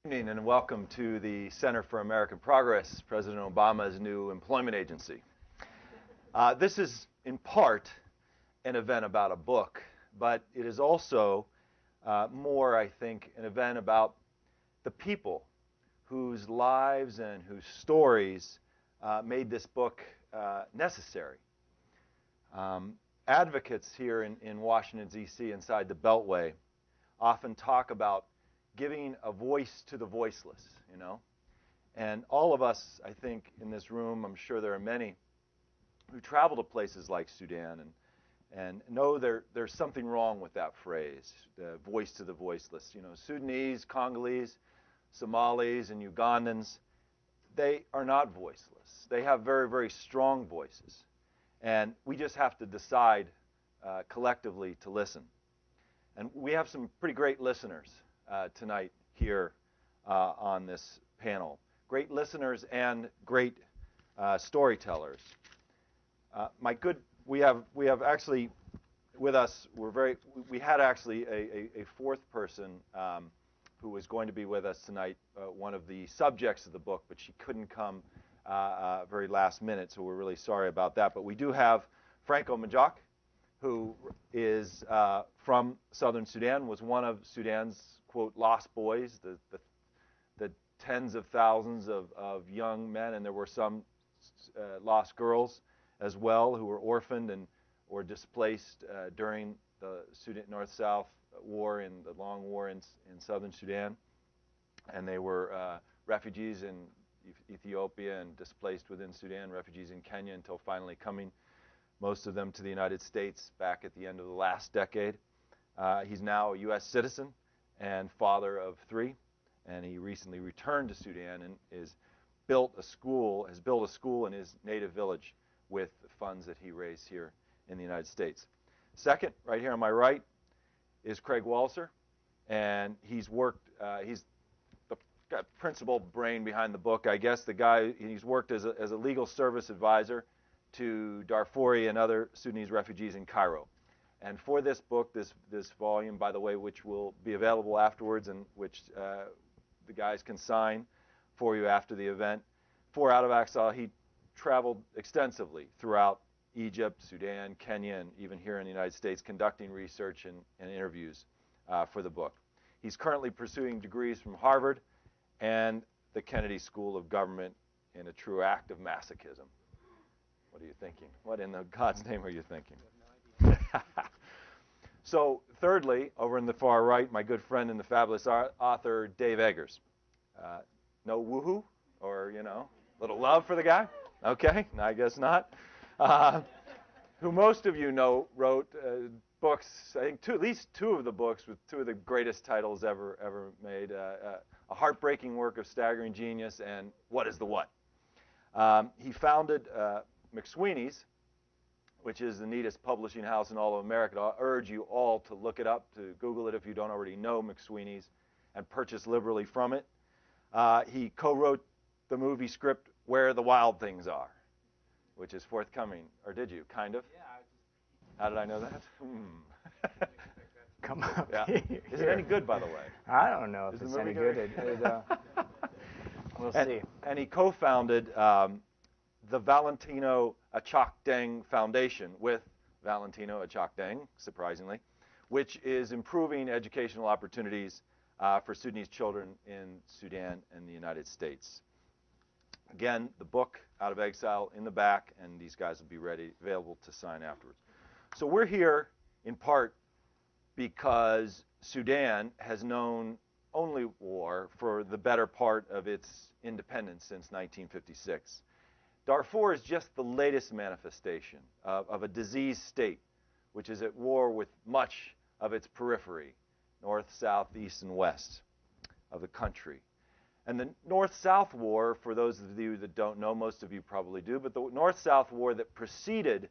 Good evening and welcome to the Center for American Progress, President Obama's new employment agency. This is in part an event about a book, but it is also more, I think, an event about the people whose lives and whose stories made this book necessary. Advocates here in Washington, D.C., inside the Beltway, often talk about giving a voice to the voiceless, you know. And all of us, I think, in this room, I'm sure there are many who travel to places like Sudan and know there's something wrong with that phrase, the voice to the voiceless. You know, Sudanese, Congolese, Somalis, and Ugandans, they are not voiceless. They have very, very strong voices. And we just have to decide collectively to listen. And we have some pretty great listeners tonight here on this panel. Great listeners and great storytellers. We have actually with us, we had actually a fourth person who was going to be with us tonight, one of the subjects of the book, but she couldn't come very last minute, so we're really sorry about that. But we do have Franco, who is from southern Sudan, was one of Sudan's, quote, lost boys, the tens of thousands of young men, and there were some lost girls as well who were orphaned or displaced during the Sudan North-South war, in the long war in southern Sudan. And they were refugees in Ethiopia and displaced within Sudan, refugees in Kenya, until finally coming, most of them, to the United States back at the end of the last decade. He's now a U.S. citizen and father of three, and he recently returned to Sudan and has built a school in his native village with the funds that he raised here in the United States. Second, right here on my right, is Craig Walzer, and he's worked, he's the principal brain behind the book, I guess. He's worked as a legal service advisor to Darfuri and other Sudanese refugees in Cairo. And for this book, this volume, by the way, which will be available afterwards and which the guys can sign for you after the event, for Out of Exile, he traveled extensively throughout Egypt, Sudan, Kenya, and even here in the United States, conducting research and interviews for the book. He's currently pursuing degrees from Harvard and the Kennedy School of Government in a true act of masochism. What are you thinking? What in God's name are you thinking? So, thirdly, over in the far right, my good friend and the fabulous author, Dave Eggers. No woohoo? Or, you know, little love for the guy? Okay, I guess not. Who most of you know wrote books, I think at least two of the books with two of the greatest titles ever made. A heartbreaking work of staggering genius and What is the What? He founded McSweeney's, which is the neatest publishing house in all of America. I urge you all to look it up, to Google it if you don't already know McSweeney's, and purchase liberally from it. He co-wrote the movie script Where the Wild Things Are, which is forthcoming. Or did you? Kind of? Yeah. How did I know that? Come up. Yeah. Is it any good, by the way? I don't know if it's any good. We'll see. And he co-founded the Valentino Achok-Deng Foundation with Valentino Achok-Deng, surprisingly, which is improving educational opportunities for Sudanese children in Sudan and the United States. Again, the book, Out of Exile, in the back, and these guys will be available to sign afterwards. So we're here in part because Sudan has known only war for the better part of its independence since 1956. Darfur is just the latest manifestation of a diseased state, which is at war with much of its periphery, north, south, east, and west of the country. And the North-South War, for those of you that don't know, most of you probably do, but the North-South War that preceded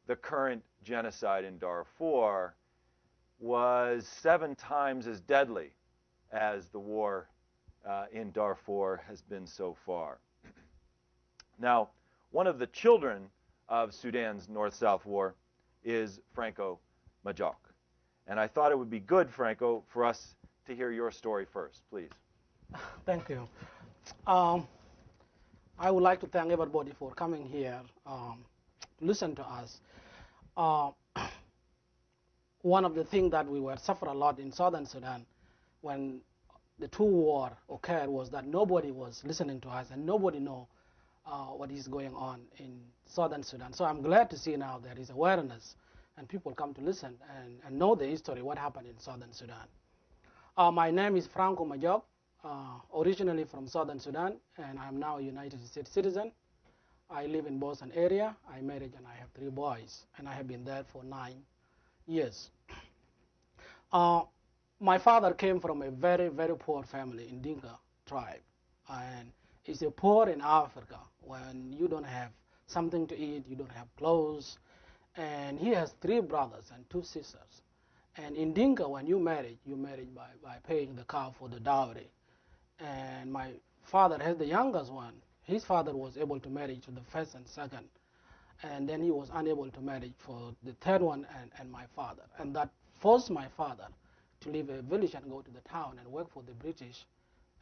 the current genocide in Darfur was 7 times as deadly as the war in Darfur has been so far. Now, one of the children of Sudan's North-South War is Franco. And I thought it would be good, Franco, for us to hear your story first, please. Thank you. Um, I would like to thank everybody for coming here to listen to us. Uh, one of the things that we were suffering a lot in southern Sudan when the two war occurred was that nobody was listening to us and nobody know what is going on in southern Sudan. So I'm glad to see now there is awareness and people come to listen and know the history, what happened in southern Sudan. My name is Franco Majok, originally from southern Sudan, and I'm now a United States citizen. I live in Boston area. I married and I have 3 boys, and I have been there for 9 years. My father came from a very, very poor family in Dinka tribe, and it's a poor in Africa when you don't have something to eat, you don't have clothes, and he has 3 brothers and 2 sisters. And in Dinka, when you marry by paying the cow for the dowry. And my father has the youngest one. His father was able to marry to the first and second, and then he was unable to marry for the third one and my father. And that forced my father to leave a village and go to the town and work for the British.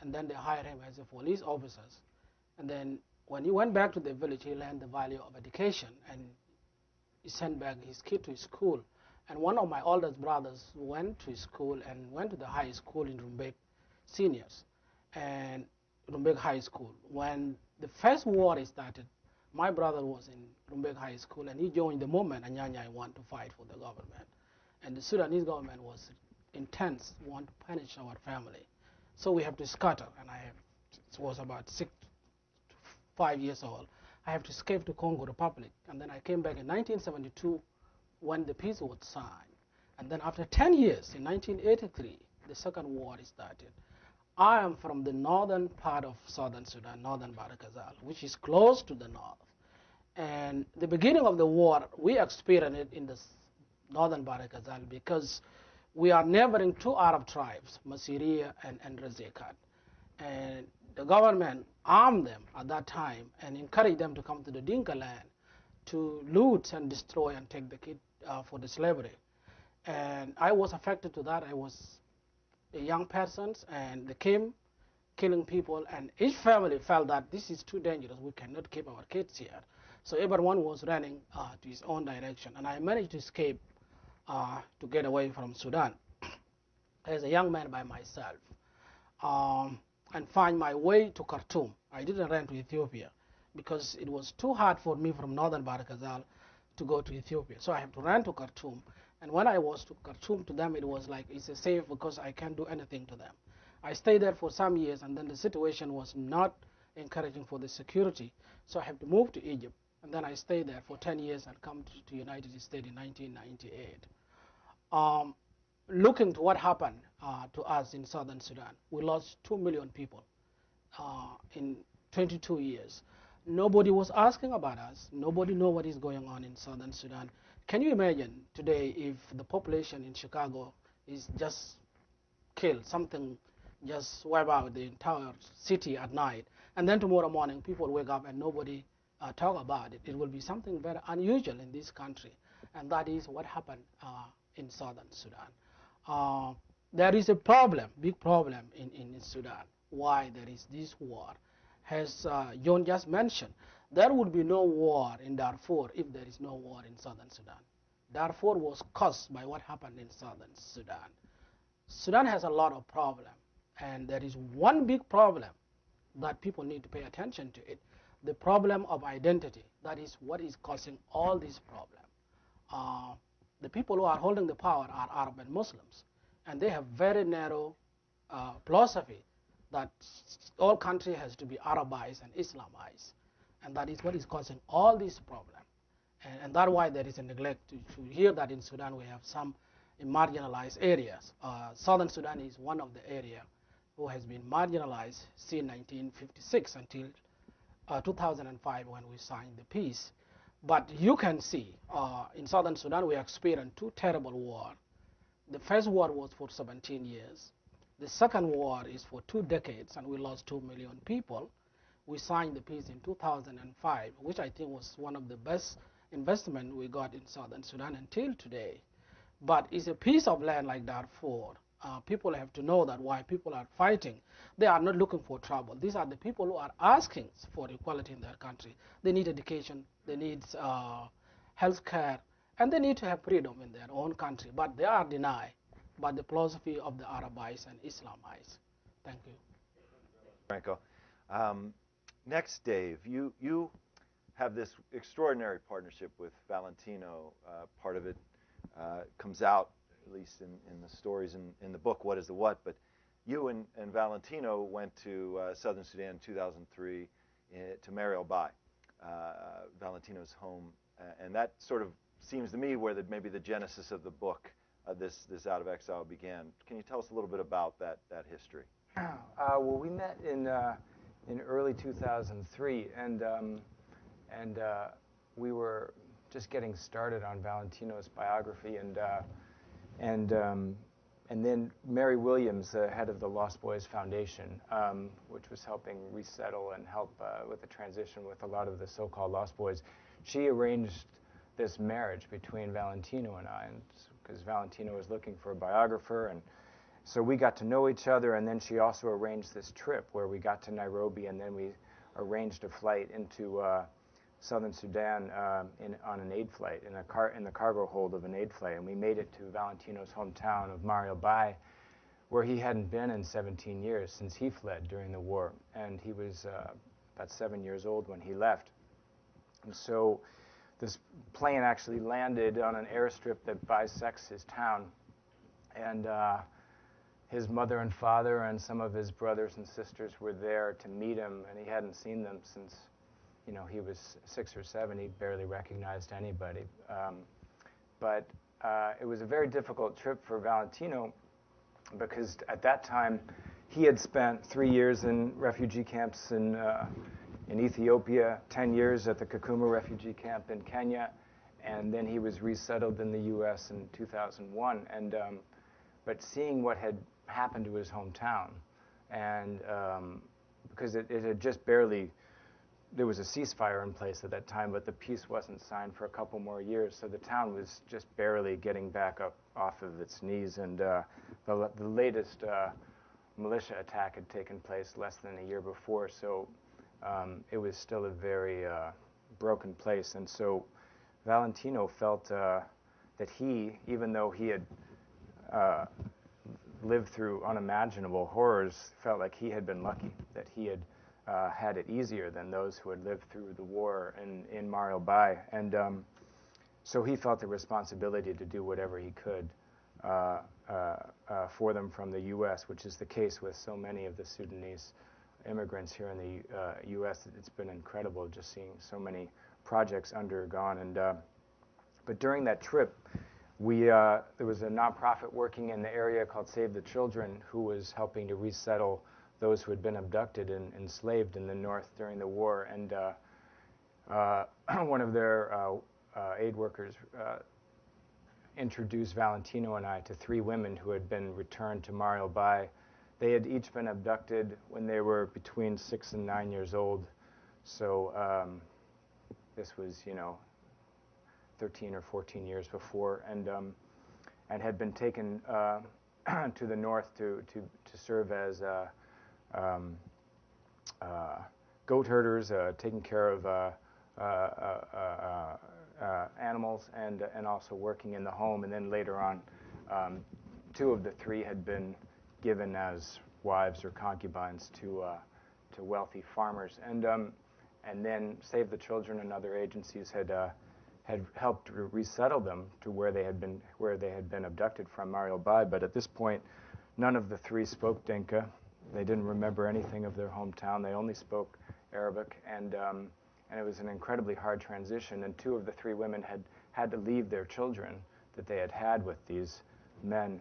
And then they hired him as a police officer. And then when he went back to the village, he learned the value of education, and he sent back his kid to school. And one of my oldest brothers went to school and went to the high school in Rumbek Seniors and Rumbek High School. When the first war started, my brother was in Rumbek High School, and he joined the movement Anyanya want to fight for the government. And the Sudanese government was intense, want to punish our family. So we have to scatter, and it was about 6 to 5 years old. I have to escape to Congo Republic, and then I came back in 1972 when the peace was signed. And then after 10 years, in 1983, the second war started. I am from the northern part of southern Sudan, northern Barakazal, which is close to the north. And the beginning of the war, we experienced it in the northern Barakazal because we are neighboring 2 Arab tribes, Masiriya and Razekat. And the government armed them at that time and encouraged them to come to the Dinka land to loot and destroy and take the kid for the slavery. And I was affected to that. I was a young person, and they came killing people, and each family felt that this is too dangerous. We cannot keep our kids here. So everyone was running to his own direction, and I managed to escape to get away from Sudan as a young man by myself and find my way to Khartoum. I didn't run to Ethiopia because it was too hard for me from northern Barakazal to go to Ethiopia. So I have to run to Khartoum. And when I was to Khartoum, to them it was like it's a safe because I can't do anything to them. I stayed there for some years, and then the situation was not encouraging for the security. So I have to move to Egypt. And then I stayed there for 10 years and come to United States in 1998. Looking to what happened to us in southern Sudan, we lost 2 million people in 22 years. Nobody was asking about us. Nobody know what is going on in southern Sudan. Can you imagine today if the population in Chicago is just killed, something just wipe out the entire city at night, and then tomorrow morning people wake up and nobody talk about it? It will be something very unusual in this country, and that is what happened in southern Sudan. There is a problem, big problem in Sudan. Why there is this war? As John just mentioned, there would be no war in Darfur if there is no war in southern Sudan. Darfur was caused by what happened in southern Sudan. Sudan has a lot of problems, and there is one big problem that people need to pay attention to it, the problem of identity. That is what is causing all these problems. The people who are holding the power are Arab and Muslims, and they have very narrow philosophy that all country has to be Arabized and Islamized, and that is what is causing all these problems. And that's why there is a neglect to hear that in Sudan we have some marginalized areas. Southern Sudan is one of the areas who has been marginalized since 1956 until 2005 when we signed the peace. But you can see in southern Sudan we experienced 2 terrible wars. The first war was for 17 years. The second war is for 2 decades, and we lost 2 million people. We signed the peace in 2005, which I think was one of the best investment we got in southern Sudan until today. But it's a piece of land like Darfur. People have to know that why people are fighting. They are not looking for trouble. These are the people who are asking for equality in their country. They need education, they need health care, and they need to have freedom in their own country. But they are denied by the philosophy of the Arabites and Islamites. Thank you. Franco. Next, Dave, you have this extraordinary partnership with Valentino. Part of it comes out, at least in the stories in the book, What is the What? But you and Valentino went to southern Sudan in 2003 to Mariel Bai, Valentino's home. And that sort of seems to me where maybe the genesis of the book, this Out of Exile, began. Can you tell us a little bit about that history? Well, we met in early 2003, and we were just getting started on Valentino's biography, and then Mary Williams, the head of the Lost Boys Foundation, which was helping resettle and help with the transition with a lot of the so-called Lost Boys, she arranged this marriage between Valentino and I, because Valentino was looking for a biographer, and so we got to know each other, and then she also arranged this trip where we got to Nairobi, and then we arranged a flight into southern Sudan on an aid flight, in the cargo hold of an aid flight, and we made it to Valentino's hometown of Mariel Bai, where he hadn't been in 17 years since he fled during the war, and he was about 7 years old when he left. And so this plane actually landed on an airstrip that bisects his town, and his mother and father and some of his brothers and sisters were there to meet him, and he hadn't seen them since, he was 6 or 7. He barely recognized anybody. But it was a very difficult trip for Valentino because at that time he had spent 3 years in refugee camps in Ethiopia, 10 years at the Kakuma refugee camp in Kenya, and then he was resettled in the U.S. in 2001. But seeing what had happened to his hometown, and because it had just barely, there was a ceasefire in place at that time, but the peace wasn't signed for a couple more years, so the town was just barely getting back up off of its knees, and the latest militia attack had taken place less than a year before, so it was still a very broken place, and so Valentino felt that he, even though he had lived through unimaginable horrors, felt like he had been lucky, that he had had it easier than those who had lived through the war in Mariel Bai. And so he felt the responsibility to do whatever he could for them from the U.S., which is the case with so many of the Sudanese immigrants here in the U.S. It's been incredible just seeing so many projects undergone. And but during that trip, there was a nonprofit working in the area called Save the Children who was helping to resettle those who had been abducted and enslaved in the north during the war. And one of their aid workers introduced Valentino and I to 3 women who had been returned to Mariel Bai. They had each been abducted when they were between 6 and 9 years old. So this was, 13 or 14 years before, and had been taken to the north to serve as goat herders, taking care of animals, and also working in the home. And then later on, 2 of the 3 had been given as wives or concubines to wealthy farmers. And then Save the Children and other agencies had helped resettle them to where they had been abducted from Mariel Bai. But at this point, none of the 3 spoke Dinka. They didn't remember anything of their hometown. They only spoke Arabic, and it was an incredibly hard transition. And 2 of the 3 women had to leave their children that they had with these men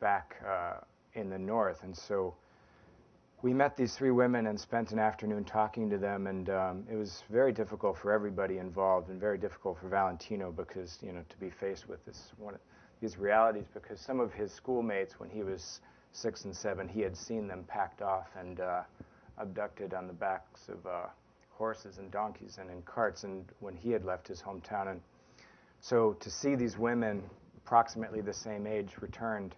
back in the north. And so we met these 3 women and spent an afternoon talking to them, and it was very difficult for everybody involved, and very difficult for Valentino because, to be faced with these realities, because some of his schoolmates, when he was 6 and 7, he had seen them packed off and abducted on the backs of horses and donkeys and in carts, and when he had left his hometown. And so to see these women, approximately the same age, returned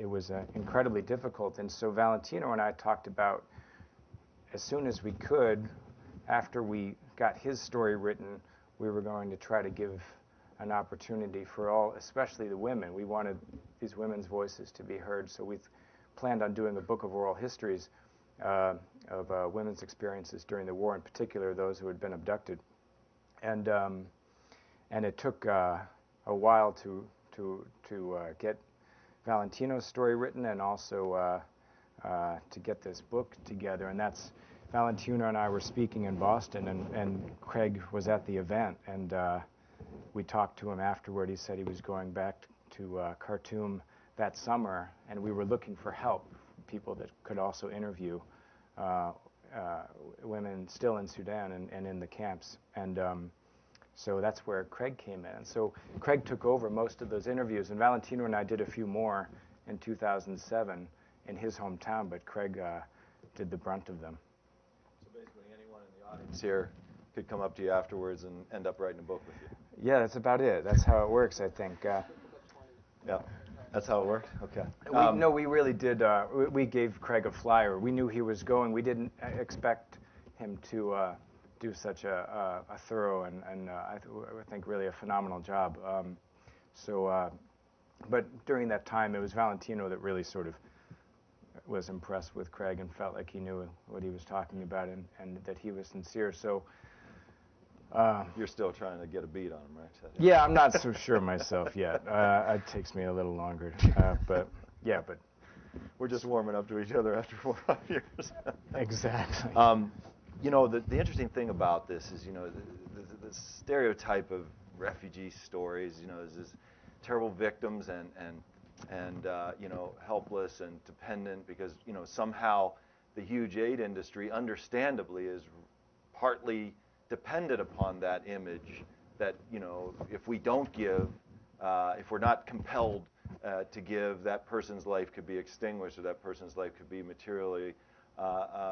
it was incredibly difficult. And so Valentino and I talked about, as soon as we could, after we got his story written, we were going to try to give an opportunity for all, especially the women. We wanted these women's voices to be heard, so we planned on doing a book of oral histories of women's experiences during the war, in particular those who had been abducted. And it took a while to get Valentino's story written, and also to get this book together. And that's, Valentino and I were speaking in Boston, and Craig was at the event, and we talked to him afterward. He said he was going back to Khartoum that summer, and we were looking for help, people that could also interview women still in Sudan and in the camps. And so that's where Craig came in. And so Craig took over most of those interviews, and Valentino and I did a few more in 2007 in his hometown, but Craig did the brunt of them. So basically anyone in the audience here could come up to you afterwards and end up writing a book with you. Yeah, that's about it. That's how it works, I think. Yeah, that's how it worked? Okay. No, we really did. We gave Craig a flyer. We knew he was going. We didn't expect him to do such a thorough and I think really a phenomenal job. But during that time, it was Valentino that really sort of was impressed with Craig and felt like he knew what he was talking about, and that he was sincere. So you're still trying to get a beat on him, right? Yeah, I'm not so sure myself yet. It takes me a little longer, but yeah, but we're just warming up to each other after 4 or 5 years. Exactly. You know, the interesting thing about this is, you know, the stereotype of refugee stories, you know, is this terrible victims and you know, helpless and dependent, because, you know, somehow the huge aid industry, understandably, is partly dependent upon that image that, you know, if we don't give, if we're not compelled to give, that person's life could be extinguished, or that person's life could be materially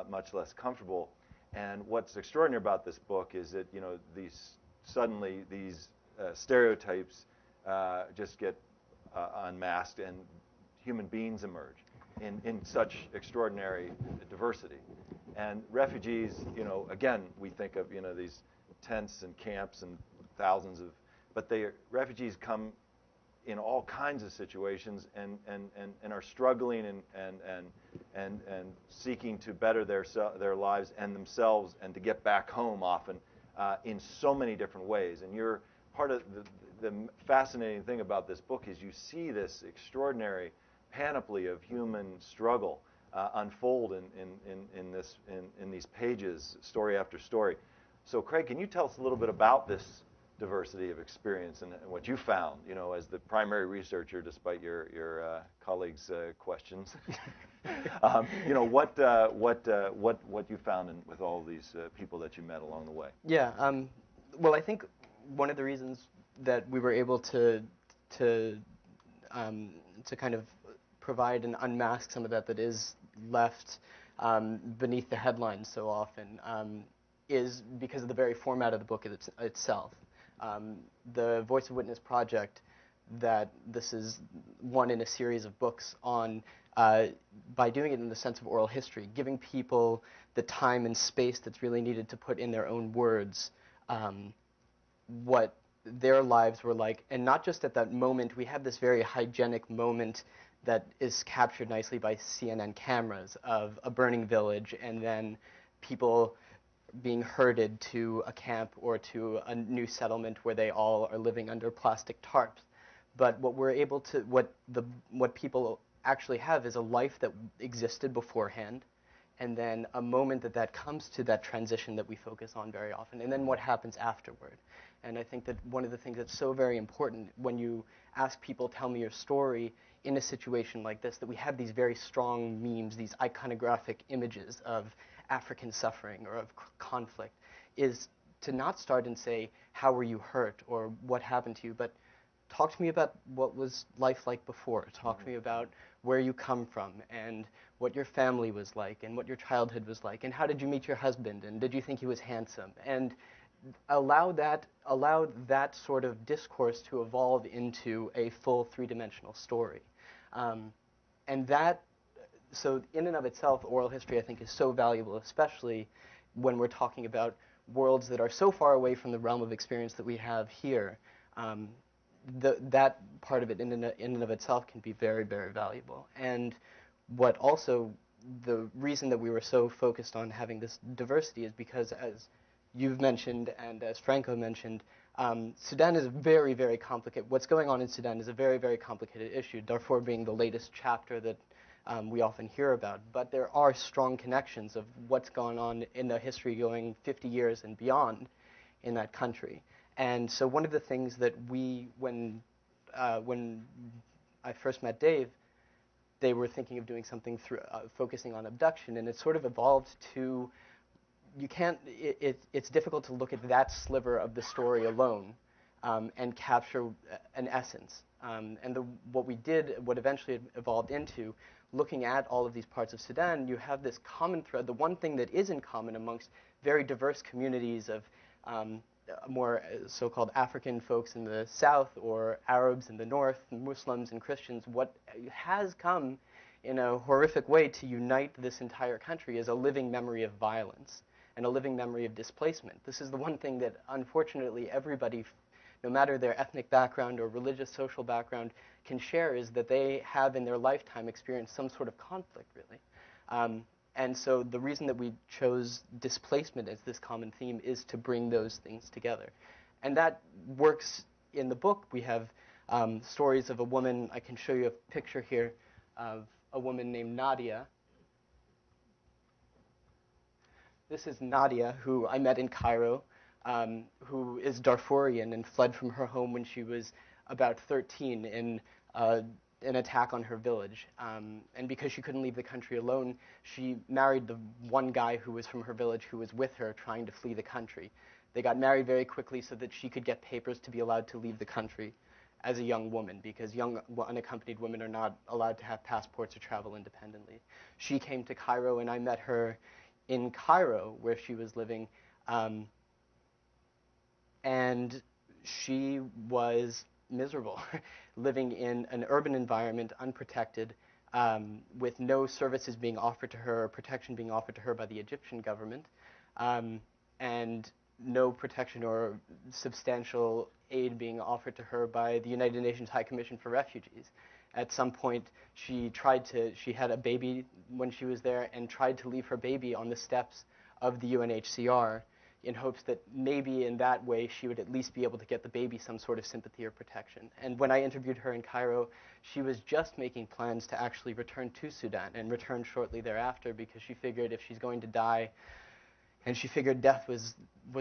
much less comfortable. And what's extraordinary about this book is that, you know, suddenly these stereotypes just get unmasked, and human beings emerge in such extraordinary diversity. And refugees, you know, again, we think of, you know, these tents and camps and thousands of, but refugees come in all kinds of situations and are struggling and seeking to better their lives and themselves, and to get back home often in so many different ways. And you're part of the fascinating thing about this book is you see this extraordinary panoply of human struggle unfold in these pages, story after story. So, Craig, can you tell us a little bit about this diversity of experience and what you found, you know, as the primary researcher, despite your colleagues' questions? You know, what you found with all these people that you met along the way? Yeah. Well, I think one of the reasons that we were able to kind of provide and unmask some of that is left beneath the headlines so often is because of the very format of the book itself. The Voice of Witness project, that this is one in a series of books on, by doing it in the sense of oral history, giving people the time and space that's really needed to put in their own words what their lives were like. And not just at that moment. We have this very hygienic moment that is captured nicely by CNN cameras of a burning village, and then people being herded to a camp or to a new settlement where they all are living under plastic tarps. But what we're able to, what people actually have is a life that existed beforehand, and then a moment that comes to that transition that we focus on very often, and then what happens afterward. And I think that one of the things that's so very important when you ask people, tell me your story in a situation like this, that we have these very strong memes, these iconographic images of African suffering or of conflict, is to not start and say, how were you hurt or what happened to you, but talk to me about what was life like before. Talk to me about where you come from and what your family was like and what your childhood was like and how did you meet your husband and did you think he was handsome, and allow that sort of discourse to evolve into a full three-dimensional story. and that, so in and of itself, oral history I think is so valuable, especially when we're talking about worlds that are so far away from the realm of experience that we have here. That part of it in and of itself can be very, very valuable. And what also, the reason that we were so focused on having this diversity is because, as you've mentioned and as Franco mentioned, Sudan is very, very complicated. What's going on in Sudan is a very, very complicated issue, Darfur being the latest chapter that we often hear about. But there are strong connections of what's going on in the history going 50 years and beyond in that country. And so one of the things that when I first met Dave, they were thinking of doing something through focusing on abduction, and it sort of evolved to, it's difficult to look at that sliver of the story alone and capture an essence. What eventually evolved into looking at all of these parts of Sudan, you have this common thread. The one thing that is in common amongst very diverse communities of more so-called African folks in the south or Arabs in the north, Muslims and Christians, what has come in a horrific way to unite this entire country is a living memory of violence and a living memory of displacement. This is the one thing that unfortunately everybody, no matter their ethnic background or religious social background, can share, is that they have in their lifetime experienced some sort of conflict, really. And so the reason that we chose displacement as this common theme is to bring those things together. And that works in the book. We have stories of a woman. I can show you a picture here of a woman named Nadia. This is Nadia, who I met in Cairo, who is Darfurian and fled from her home when she was about 13 in an attack on her village. And because she couldn't leave the country alone, she married the one guy who was from her village who was with her trying to flee the country. They got married very quickly so that she could get papers to be allowed to leave the country as a young woman, because young unaccompanied women are not allowed to have passports or travel independently. She came to Cairo, and I met her in Cairo, where she was living, and she was miserable, living in an urban environment, unprotected, with no services being offered to her or protection being offered to her by the Egyptian government, and no protection or substantial aid being offered to her by the United Nations High Commission for Refugees. At some point, she had a baby when she was there and tried to leave her baby on the steps of the UNHCR in hopes that maybe in that way she would at least be able to get the baby some sort of sympathy or protection. And when I interviewed her in Cairo, she was just making plans to actually return to Sudan and return shortly thereafter, because she figured if she's going to die, and she figured death was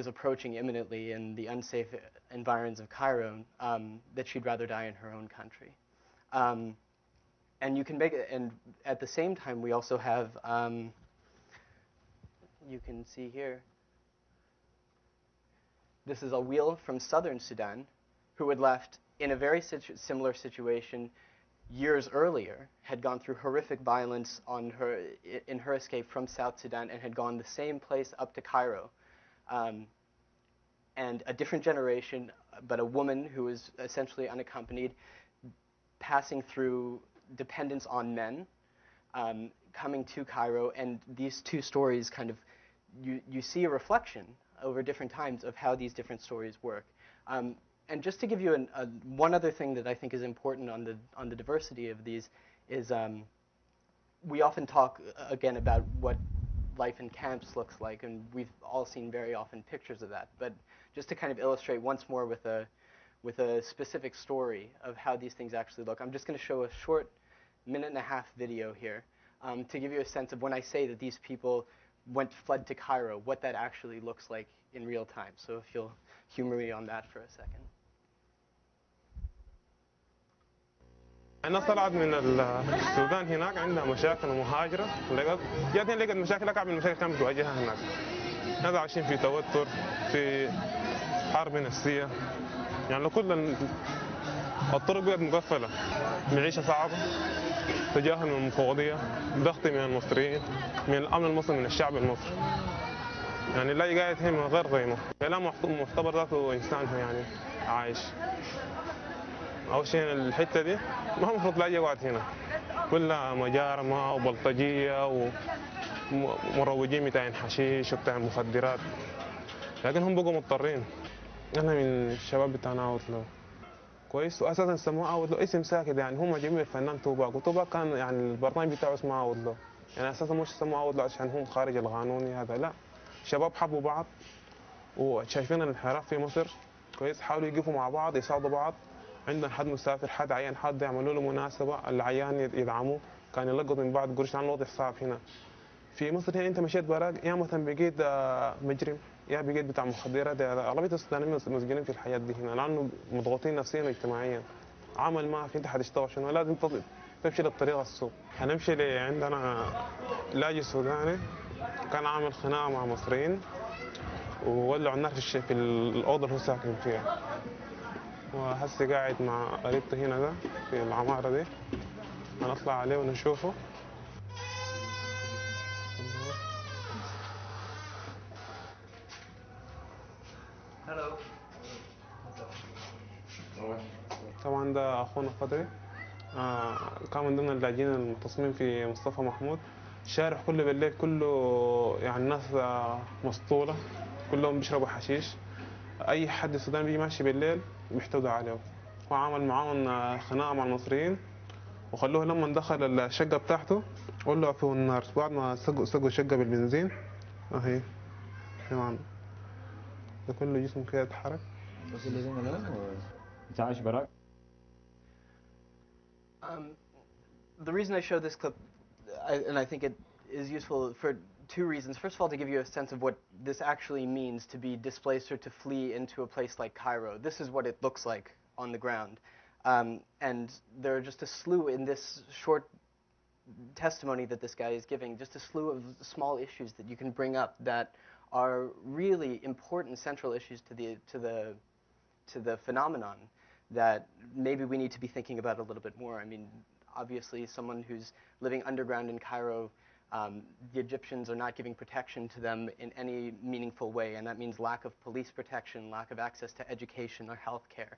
approaching imminently in the unsafe environs of Cairo, that she'd rather die in her own country. And you can make it, and at the same time we also have, you can see here, this is a wheel from southern Sudan who had left in a very similar situation years earlier, had gone through horrific violence in her escape from South Sudan, and had gone the same place up to Cairo. And a different generation, but a woman who was essentially unaccompanied, passing through dependence on men, coming to Cairo, and these two stories kind of, you see a reflection over different times of how these different stories work. And just to give you one other thing that I think is important on the diversity of these is we often talk again about what life in camps looks like, and we've all seen very often pictures of that. But just to kind of illustrate once more with a specific story of how these things actually look, I'm just going to show a short 1.5-minute video here to give you a sense of when I say that these people fled to Cairo, what that actually looks like in real time. So if you'll humor me on that for a second. الناس طلعت من السودان هناك عندها مشاكل ومهاجرة، جات هنا لقت مشاكل أكعب من المشاكل كانت بتواجهها هناك. ناس عايشين في توتر، في حرب نفسية، يعني كل الطرق بقت مقفلة، معيشة صعبة، تجاهل من المفوضية، ضغط من المصريين، من الأمن المصري، من الشعب المصري. يعني لا قاعد هنا من غير قيمة، لا معتبر ذاته إنسان يعني عايش. أول شيء الحتة دي ما هو المفروض لا يقعد هنا. كلها مجارمة وبلطجية ومروجين بتاعين حشيش وبتاع مخدرات، لكن هم بقوا مضطرين. أنا من الشباب بتاعنا أوتلو كويس، وأساسا سموه أوتلو اسم ساكت، يعني هم جميع الفنان توباك، وتوباك كان يعني البرنامج بتاعه اسمه أوتلو، يعني أساسا مش سموه أوتلو عشان هم خارج القانوني هذا، لا، شباب حبوا بعض وشايفين الانحراف في مصر كويس، حاولوا يقفوا مع بعض يساعدوا بعض. عندنا حد مسافر، حد عيان، حد يعملوا له مناسبة، العيان يدعموه، كان يلقط من بعض قرش، لأن الوضع صعب هنا. في مصر هنا أنت مشيت براك يا مثلا بقيت مجرم، يا بقيت بتاع مخدرات، أغلبية السودانيين مسجونين في الحياة دي هنا، لأنه مضغوطين نفسيا واجتماعيا. عمل ما في أنت حتشتغل شنو، لازم تمشي للطريقة السوق. هنمشي عندنا لاجئ سوداني كان عامل خناقة مع مصريين وولعوا النار في الأوضة اللي هو ساكن فيها، وهسه قاعد مع قريبته هنا ده في العمارة دي، هنطلع عليه ونشوفه. طبعا ده أخونا قدري، كان من ضمن اللاجئين المتصمين في مصطفى محمود. الشارع كله بالليل كله يعني الناس مسطولة، كلهم بيشربوا حشيش، أي حد سوداني بيجي ماشي بالليل بيحتووا عليه. وعمل معاهم خناقة مع المصريين وخلوه لما دخل الشقة بتاعته ولعوا فيه النار، بعد ما سقوا الشقة بالبنزين أهي تمام. ده كله جسمه كده اتحرك. أنت عايش براك؟ The reason I show this clip, and I think it is useful for two reasons. First of all, to give you a sense of what this actually means to be displaced or to flee into a place like Cairo. This is what it looks like on the ground. And there are just a slew in this short testimony that this guy is giving, just a slew of small issues that you can bring up that are really important central issues to the phenomenon that maybe we need to be thinking about a little bit more. I mean, obviously, someone who's living underground in Cairo, the Egyptians are not giving protection to them in any meaningful way, and that means lack of police protection, lack of access to education or health care.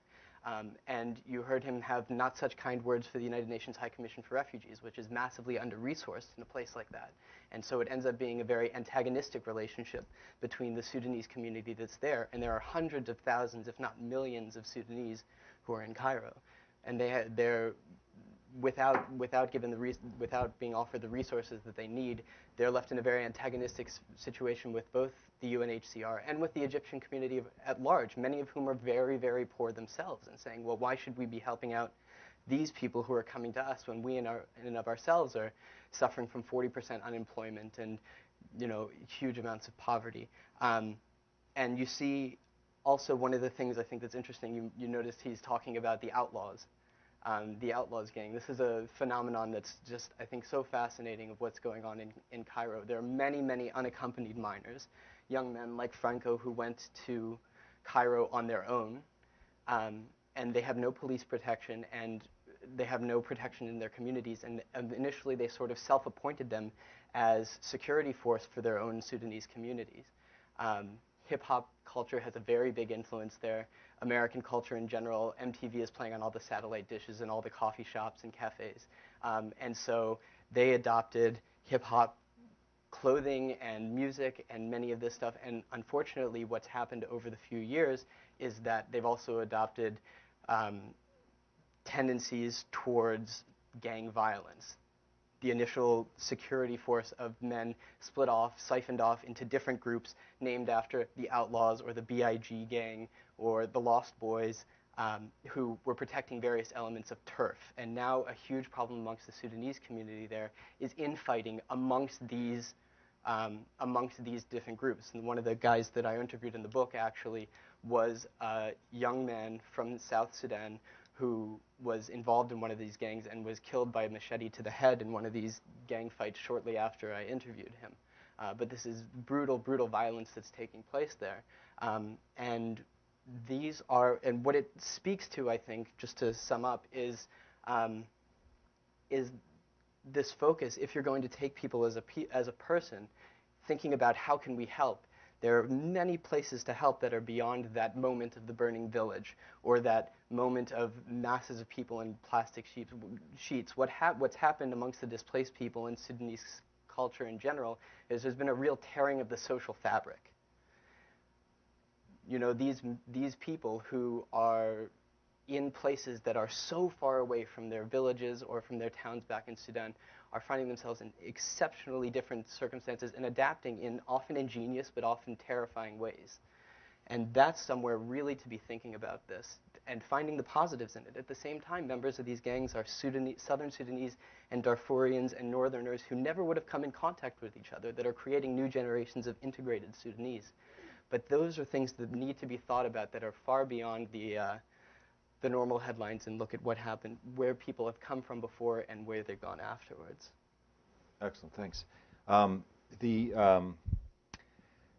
And you heard him have not such kind words for the United Nations High Commission for Refugees, which is massively under-resourced in a place like that. And so it ends up being a very antagonistic relationship between the Sudanese community that's there, and there are hundreds of thousands, if not millions, of Sudanese who are in Cairo. And they're without being offered the resources that they need, they're left in a very antagonistic situation with both the UNHCR and with the Egyptian community at large, many of whom are very, very poor themselves, and saying, well, why should we be helping out these people who are coming to us when we in and of ourselves are suffering from 40% unemployment and, you know, huge amounts of poverty. And you see also one of the things I think that's interesting, you noticed he's talking about the outlaws gang. This is a phenomenon that's just, I think, so fascinating of what's going on in Cairo. There are many, many unaccompanied minors, young men like Franco who went to Cairo on their own, and they have no police protection, and they have no protection in their communities. And initially, they sort of self-appointed them as security force for their own Sudanese communities. Hip-hop culture has a very big influence there. American culture in general, MTV is playing on all the satellite dishes and all the coffee shops and cafes. And so they adopted hip-hop clothing and music and many of this stuff. And unfortunately, what's happened over the few years is that they've also adopted tendencies towards gang violence. The initial security force of men split off, siphoned off into different groups named after the Outlaws or the BIG gang or the Lost Boys, who were protecting various elements of turf. And now a huge problem amongst the Sudanese community there is infighting amongst these different groups. And one of the guys that I interviewed in the book actually was a young man from South Sudan who was involved in one of these gangs and was killed by a machete to the head in one of these gang fights shortly after I interviewed him. But this is brutal, brutal violence that's taking place there. And these are, and what it speaks to, I think, just to sum up, is this focus, if you're going to take people as a person, thinking about how can we help, There are many places to help that are beyond that moment of the burning village or that moment of masses of people in plastic sheets. What's happened amongst the displaced people in Sudanese culture in general is there's been a real tearing of the social fabric. You know, these people who are in places that are so far away from their villages or from their towns back in Sudan are finding themselves in exceptionally different circumstances and adapting in often ingenious but often terrifying ways. And that's somewhere really to be thinking about this and finding the positives in it. At the same time, members of these gangs are Southern Sudanese and Darfurians and Northerners who never would have come in contact with each other, that are creating new generations of integrated Sudanese. But those are things that need to be thought about that are far beyond the normal headlines and look at what happened, where people have come from before and where they've gone afterwards. Excellent, thanks. You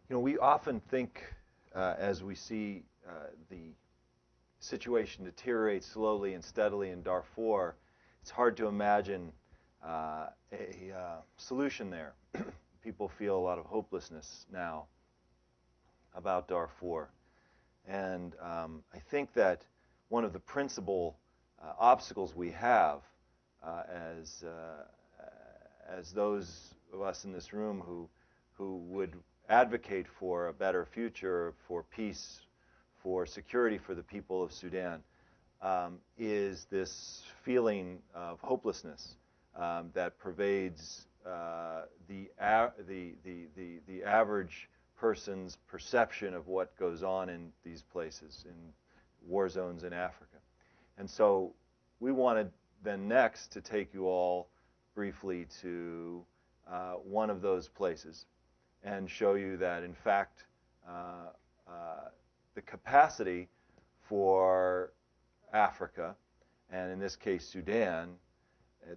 know, we often think as we see the situation deteriorate slowly and steadily in Darfur, it's hard to imagine a solution there. People feel a lot of hopelessness now about Darfur. And I think that one of the principal obstacles we have as those of us in this room who would advocate for a better future, for peace, for security for the people of Sudan, is this feeling of hopelessness that pervades the average person's perception of what goes on in these places, in war zones in Africa. And so we wanted then next to take you all briefly to one of those places and show you that, in fact, the capacity for Africa, and in this case Sudan,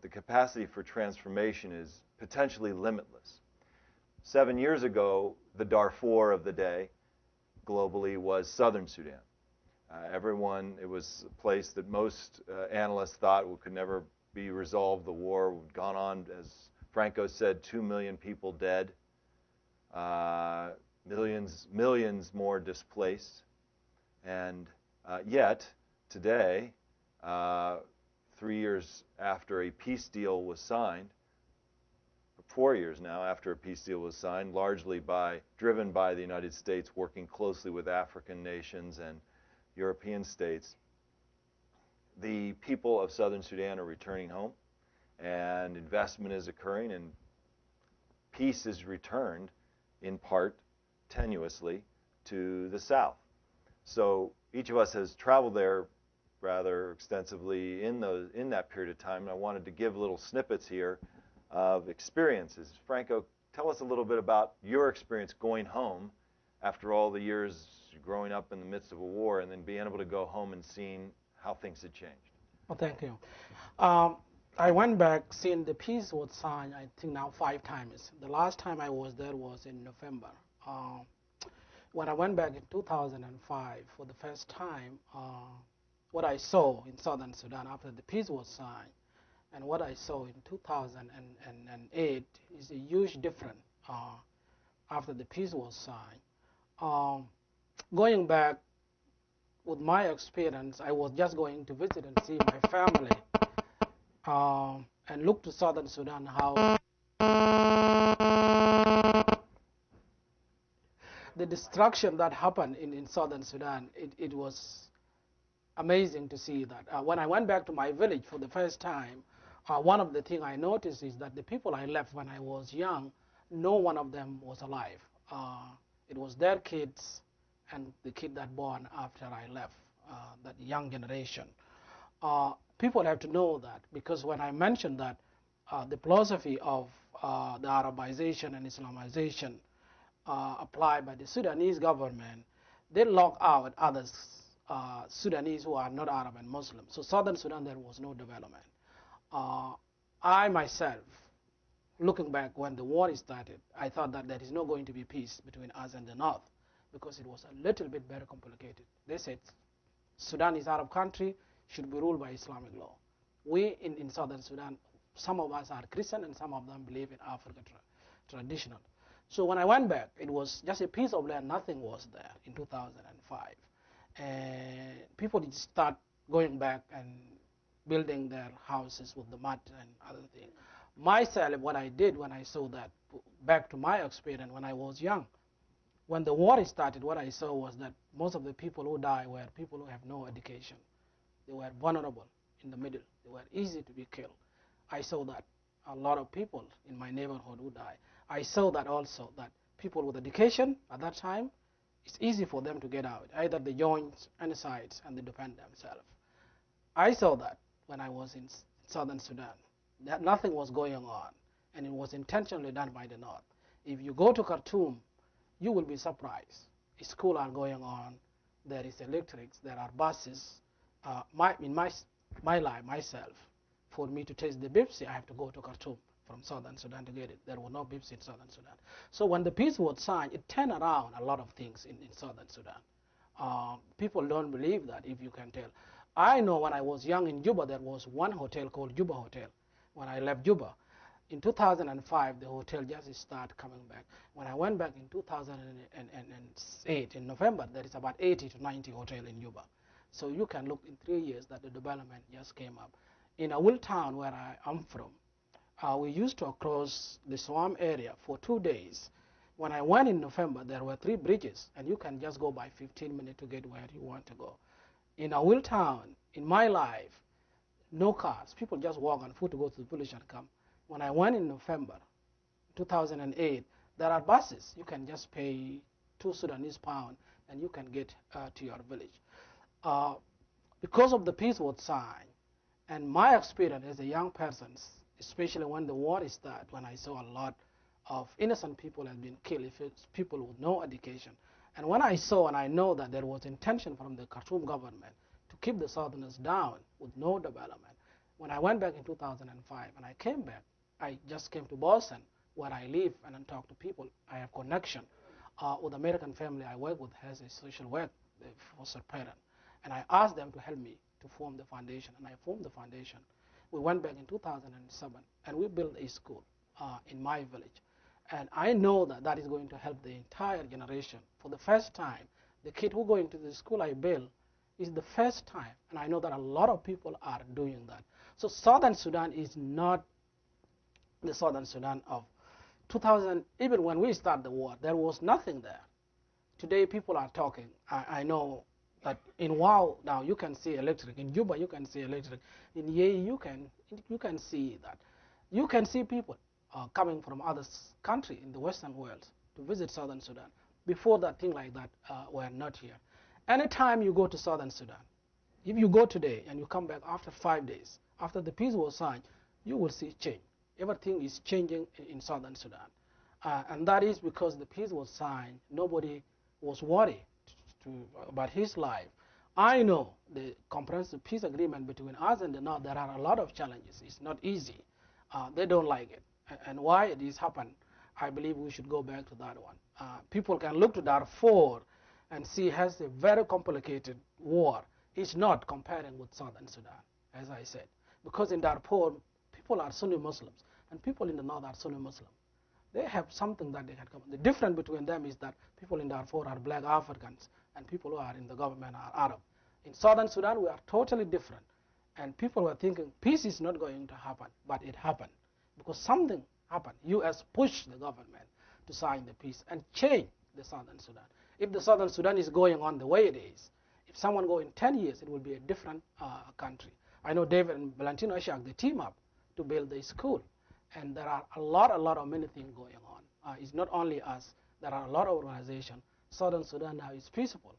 the capacity for transformation is potentially limitless. 7 years ago, the Darfur of the day globally was southern Sudan. It was a place that most analysts thought could never be resolved. The war had gone on, as Franco said, 2 million people dead, millions more displaced. And yet, today, 3 years after a peace deal was signed, 4 years now after a peace deal was signed, largely driven by the United States working closely with African nations and European states, the people of southern Sudan are returning home, and investment is occurring, and peace is returned, in part, tenuously, to the south. So each of us has traveled there rather extensively in that period of time, and I wanted to give little snippets here of experiences. Franco, tell us a little bit about your experience going home after all the years growing up in the midst of a war, and then being able to go home and seeing how things had changed. Well, thank you. I went back since the peace was signed, I think now 5 times. The last time I was there was in November. When I went back in 2005 for the first time, what I saw in southern Sudan after the peace was signed and what I saw in 2008 is a huge difference after the peace was signed. Going back with my experience, I was just going to visit and see my family and look to southern Sudan how the destruction that happened in southern Sudan, it was amazing to see that. When I went back to my village for the first time, one of the things I noticed is that the people I left when I was young, no one of them was alive. It was their kids and the kid that born after I left, that young generation. People have to know that, because when I mentioned that the philosophy of the Arabization and Islamization applied by the Sudanese government, they lock out others, Sudanese who are not Arab and Muslim. So southern Sudan, there was no development. I myself, looking back when the war started, I thought that there is not going to be peace between us and the North, because it was a little bit very complicated. They said Sudan is Arab country, should be ruled by Islamic law. We in southern Sudan, some of us are Christian and some of them believe in African traditional. So when I went back, it was just a piece of land. Nothing was there in 2005. And people just start going back and building their houses with the mud and other things. Myself, what I did when I saw that, back to my experience when I was young, when the war started, what I saw was that most of the people who died were people who have no education. They were vulnerable in the middle. They were easy to be killed. I saw that a lot of people in my neighborhood who died. I saw that also, that people with education at that time, it's easy for them to get out. Either they join any sides and they defend themselves. I saw that when I was in southern Sudan, that nothing was going on, and it was intentionally done by the North. If you go to Khartoum, you will be surprised. Schools are going on. There is electrics. There are buses. In my life, myself, for me to taste the Bipsy, I have to go to Khartoum from southern Sudan to get it. There were no Bipsy in southern Sudan. So when the peace was signed, it turned around a lot of things in southern Sudan. People don't believe that, if you can tell. I know when I was young in Juba, there was one hotel called Juba Hotel. When I left Juba, in 2005, the hotel just started coming back. When I went back in 2008, in November, there is about 80 to 90 hotels in Juba. So you can look in 3 years that the development just came up. In a Will town where I am from, we used to cross the Swamp area for 2 days. When I went in November, there were 3 bridges, and you can just go by 15 minutes to get where you want to go. In a Will town, in my life, no cars. People just walk on foot to go to the village and come. When I went in November 2008, there are buses. You can just pay 2 Sudanese pounds, and you can get to your village. Because of the peace was signed, and my experience as a young person, especially when the war started, when I saw a lot of innocent people have been killed, if it's people with no education. And when I saw and I know that there was intention from the Khartoum government to keep the Southerners down with no development, when I went back in 2005 and I came back, I just came to Boston, where I live, and I talk to people. I have connection with American family I work with has a social work, the foster parent. And I asked them to help me to form the foundation, and I formed the foundation. We went back in 2007, and we built a school in my village. And I know that that is going to help the entire generation. For the first time, the kid who go into the school I built is the first time, and I know that a lot of people are doing that. So Southern Sudan is not the Southern Sudan of 2000. Even when we started the war, there was nothing there. Today, people are talking. I know that in Wow now you can see electric. In Juba, you can see electric. In Yei, you can see that. You can see people coming from other countries in the Western world to visit Southern Sudan. Before that, things like that were not here. Anytime you go to Southern Sudan, if you go today and you come back after 5 days, after the peace was signed, you will see change. Everything is changing in Southern Sudan. And that is because the peace was signed. Nobody was worried about his life. I know the comprehensive peace agreement between us and the North, there are a lot of challenges. It's not easy. They don't like it. And why it is happened, I believe we should go back to that one. People can look to Darfur and see has a very complicated war. It's not comparing with Southern Sudan, as I said. Because in Darfur, people are Sunni Muslims, and people in the North are Sunni Muslims. They have something that they can come. The difference between them is that people in Darfur are black Africans, and people who are in the government are Arab. In Southern Sudan, we are totally different. And people were thinking peace is not going to happen, but it happened. Because something happened. U.S. pushed the government to sign the peace and change the Southern Sudan. If the Southern Sudan is going on the way it is, if someone go in 10 years, it will be a different country. I know David and Valentino Ishak, they team up to build the school. And there are a lot of many things going on. It's not only us. There are a lot of organizations. Southern Sudan now is peaceful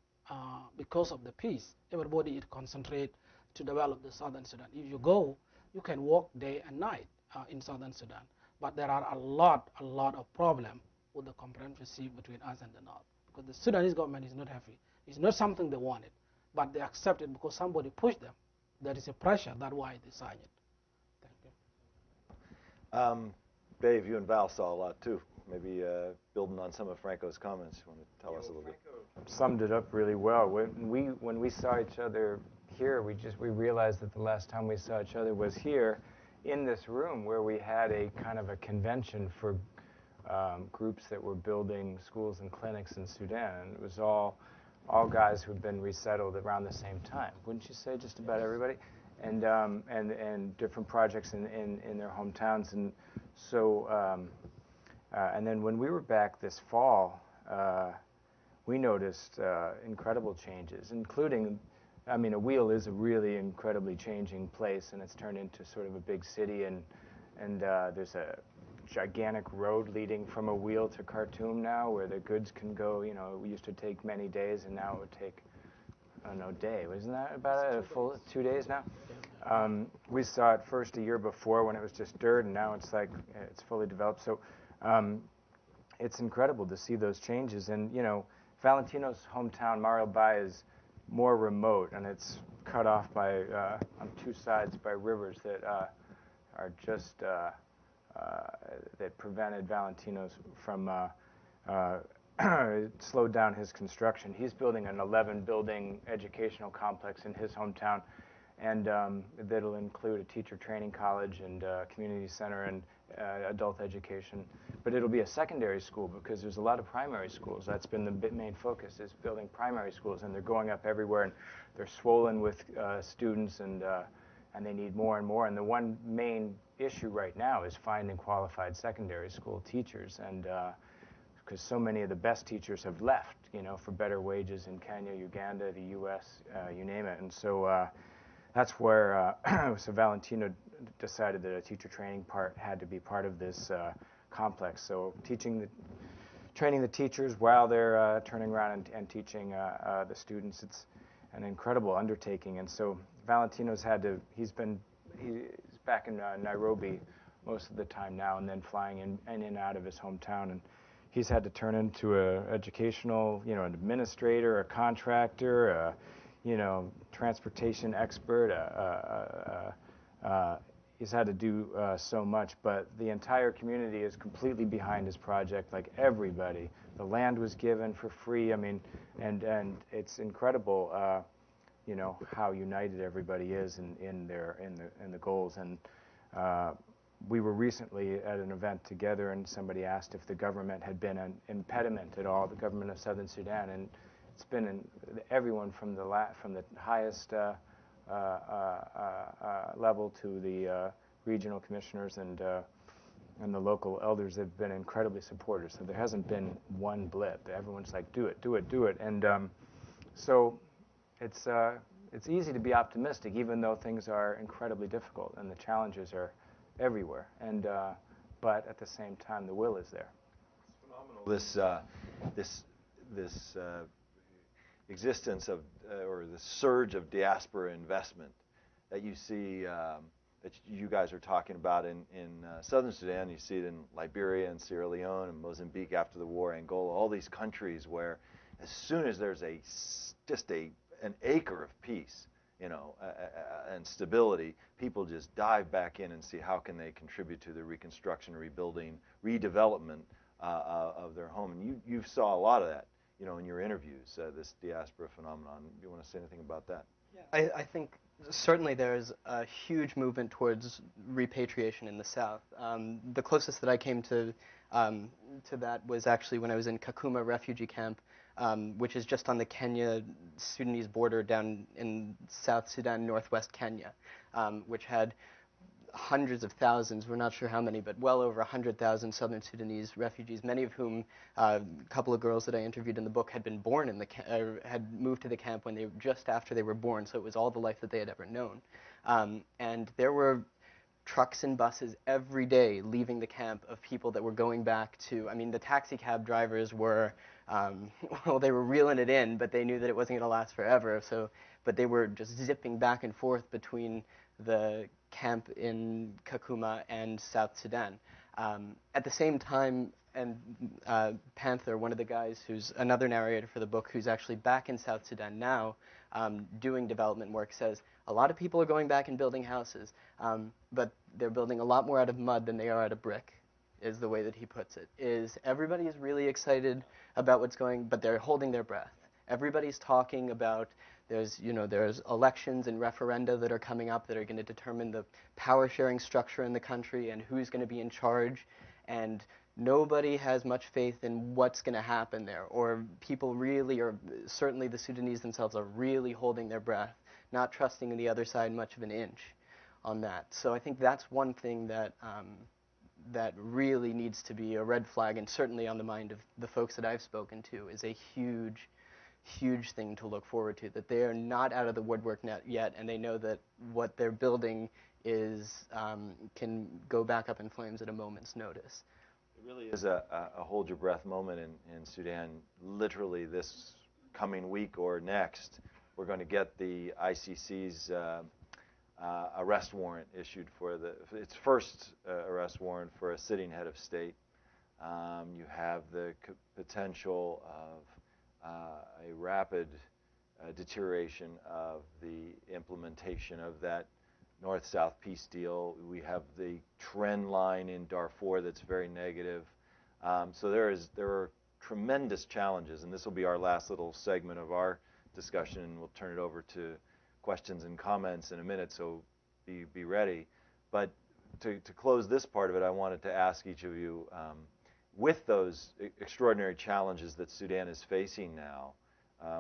because of the peace. Everybody is concentrate to develop the Southern Sudan. If you go, you can walk day and night in Southern Sudan. But there are a lot of problems with the comprehensive between us and the North. Because the Sudanese government is not happy. It's not something they wanted. But they accept it because somebody pushed them. There is a pressure. That's why they sign it. Thank you. Dave, you and Val saw a lot too. Maybe building on some of Franco's comments, you want to tell us a little bit? Franco summed it up really well. When we saw each other here, we realized that the last time we saw each other was here in this room where we had a kind of a convention for groups that were building schools and clinics in Sudan. It was all guys who'd been resettled around the same time, wouldn't you say? Just about everybody, and different projects in their hometowns. And so, and then when we were back this fall, we noticed incredible changes, including, I mean, a wheel is a really incredibly changing place, and it's turned into sort of a big city, and there's a gigantic road leading from a wheel to Khartoum now, where the goods can go. You know, it used to take many days, and now it would take, I don't know, a day. Wasn't that about a full 2 days now? We saw it first a year before when it was just dirt, and now it's like it's fully developed. So it's incredible to see those changes. And you know, Valentino's hometown, Mar Bay, is more remote, and it's cut off by on two sides by rivers that are just that prevented Valentino's from slowed down his construction. He's building an 11-building educational complex in his hometown, and that'll include a teacher training college and community center and adult education. But it'll be a secondary school because there's a lot of primary schools. That's been the main focus, is building primary schools, and they're going up everywhere, and they're swollen with students, and they need more and more. And the one main issue right now is finding qualified secondary school teachers, and because so many of the best teachers have left, you know, for better wages in Kenya, Uganda, the U.S., you name it. And so that's where so Valentino decided that a teacher training part had to be part of this complex. So training the teachers while they're turning around and teaching the students, it's an incredible undertaking. And so Valentino's he's back in Nairobi most of the time now, and then flying in and out of his hometown, and he's had to turn into an educational, you know, an administrator, a contractor, you know, transportation expert. He's had to do so much, but the entire community is completely behind his project, like everybody. The land was given for free. I mean, and it's incredible, you know, how united everybody is in the goals. And we were recently at an event together, and somebody asked if the government had been an impediment at all, the government of Southern Sudan, and it's been everyone from the highest level to the regional commissioners and the local elders have been incredibly supportive. So there hasn't been one blip. Everyone's like, do it, do it, do it. And so it's easy to be optimistic, even though things are incredibly difficult and the challenges are everywhere. And but at the same time, the will is there. It's phenomenal. This existence of or the surge of diaspora investment that you see that you guys are talking about in Southern Sudan. You see it in Liberia and Sierra Leone and Mozambique after the war, Angola, all these countries where as soon as there's just an acre of peace, you know, and stability, people just dive back in and see how can they contribute to the reconstruction, rebuilding, redevelopment of their home. And you saw a lot of that, you know, in your interviews, this diaspora phenomenon. Do you want to say anything about that? Yeah. I think certainly there's a huge movement towards repatriation in the South. The closest that I came to that was actually when I was in Kakuma refugee camp, which is just on the Kenya-Sudanese border down in South Sudan, northwest Kenya, which had hundreds of thousands, we're not sure how many, but well over 100,000 Southern Sudanese refugees, many of whom, a couple of girls that I interviewed in the book had been born in had moved to the camp when just after they were born, so it was all the life that they had ever known. And there were trucks and buses every day leaving the camp of people that were going back to, I mean, the taxi cab drivers were, well, they were reeling it in, but they knew that it wasn't going to last forever, but they were just zipping back and forth between the camp in Kakuma and South Sudan. At the same time, and Panther, one of the guys who's another narrator for the book, who's actually back in South Sudan now doing development work, says a lot of people are going back and building houses, but they're building a lot more out of mud than they are out of brick, is the way that he puts it. Everybody is really excited about what's going, but they're holding their breath. Everybody's talking about there's elections and referenda that are coming up that are going to determine the power sharing structure in the country and who's going to be in charge. And nobody has much faith in what's going to happen there, or people really, or certainly the Sudanese themselves, are really holding their breath, not trusting in the other side much of an inch on that. So I think that's one thing that that really needs to be a red flag, and certainly on the mind of the folks that I've spoken to, is a huge, huge thing to look forward to, that they are not out of the woodwork yet, and they know that what they're building is can go back up in flames at a moment's notice. It really is a hold your breath moment in Sudan. Literally this coming week or next, we're going to get the ICC's arrest warrant issued for its first arrest warrant for a sitting head of state. You have the potential of a rapid deterioration of the implementation of that North-South peace deal. We have the trend line in Darfur that's very negative. So there are tremendous challenges, and this will be our last little segment of our discussion, and we'll turn it over to questions and comments in a minute, so be ready. But to close this part of it, I wanted to ask each of you, with those extraordinary challenges that Sudan is facing now,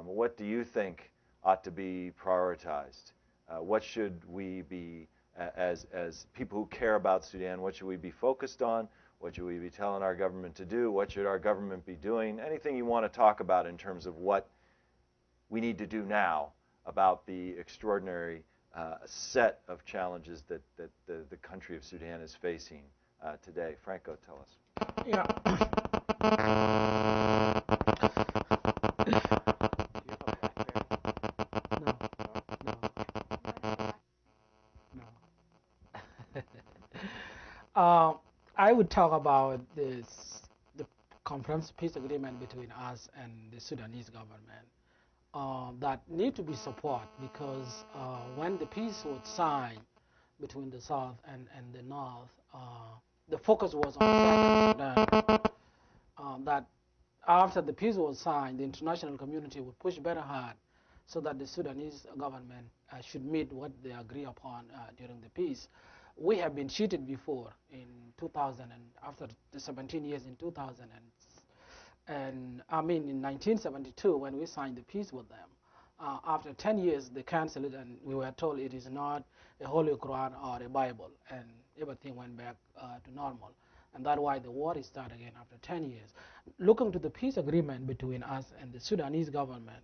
what do you think ought to be prioritized? What should we be, as people who care about Sudan, what should we be focused on? What should we be telling our government to do? What should our government be doing? Anything you want to talk about in terms of what we need to do now about the extraordinary set of challenges that the country of Sudan is facing today. Franco, tell us. Yeah. I would talk about the comprehensive peace agreement between us and the Sudanese government that need to be supported, because when the peace was signed between the South and the North, the focus was on Sudan. That after the peace was signed, the international community would push very hard so that the Sudanese government should meet what they agree upon during the peace. We have been cheated before in 2000, and after the 17 years in 2000, and I mean in 1972 when we signed the peace with them. After 10 years, they canceled it, and we were told it is not a Holy Quran or a Bible, and everything went back to normal. And that's why the war started again after 10 years. Looking to the peace agreement between us and the Sudanese government,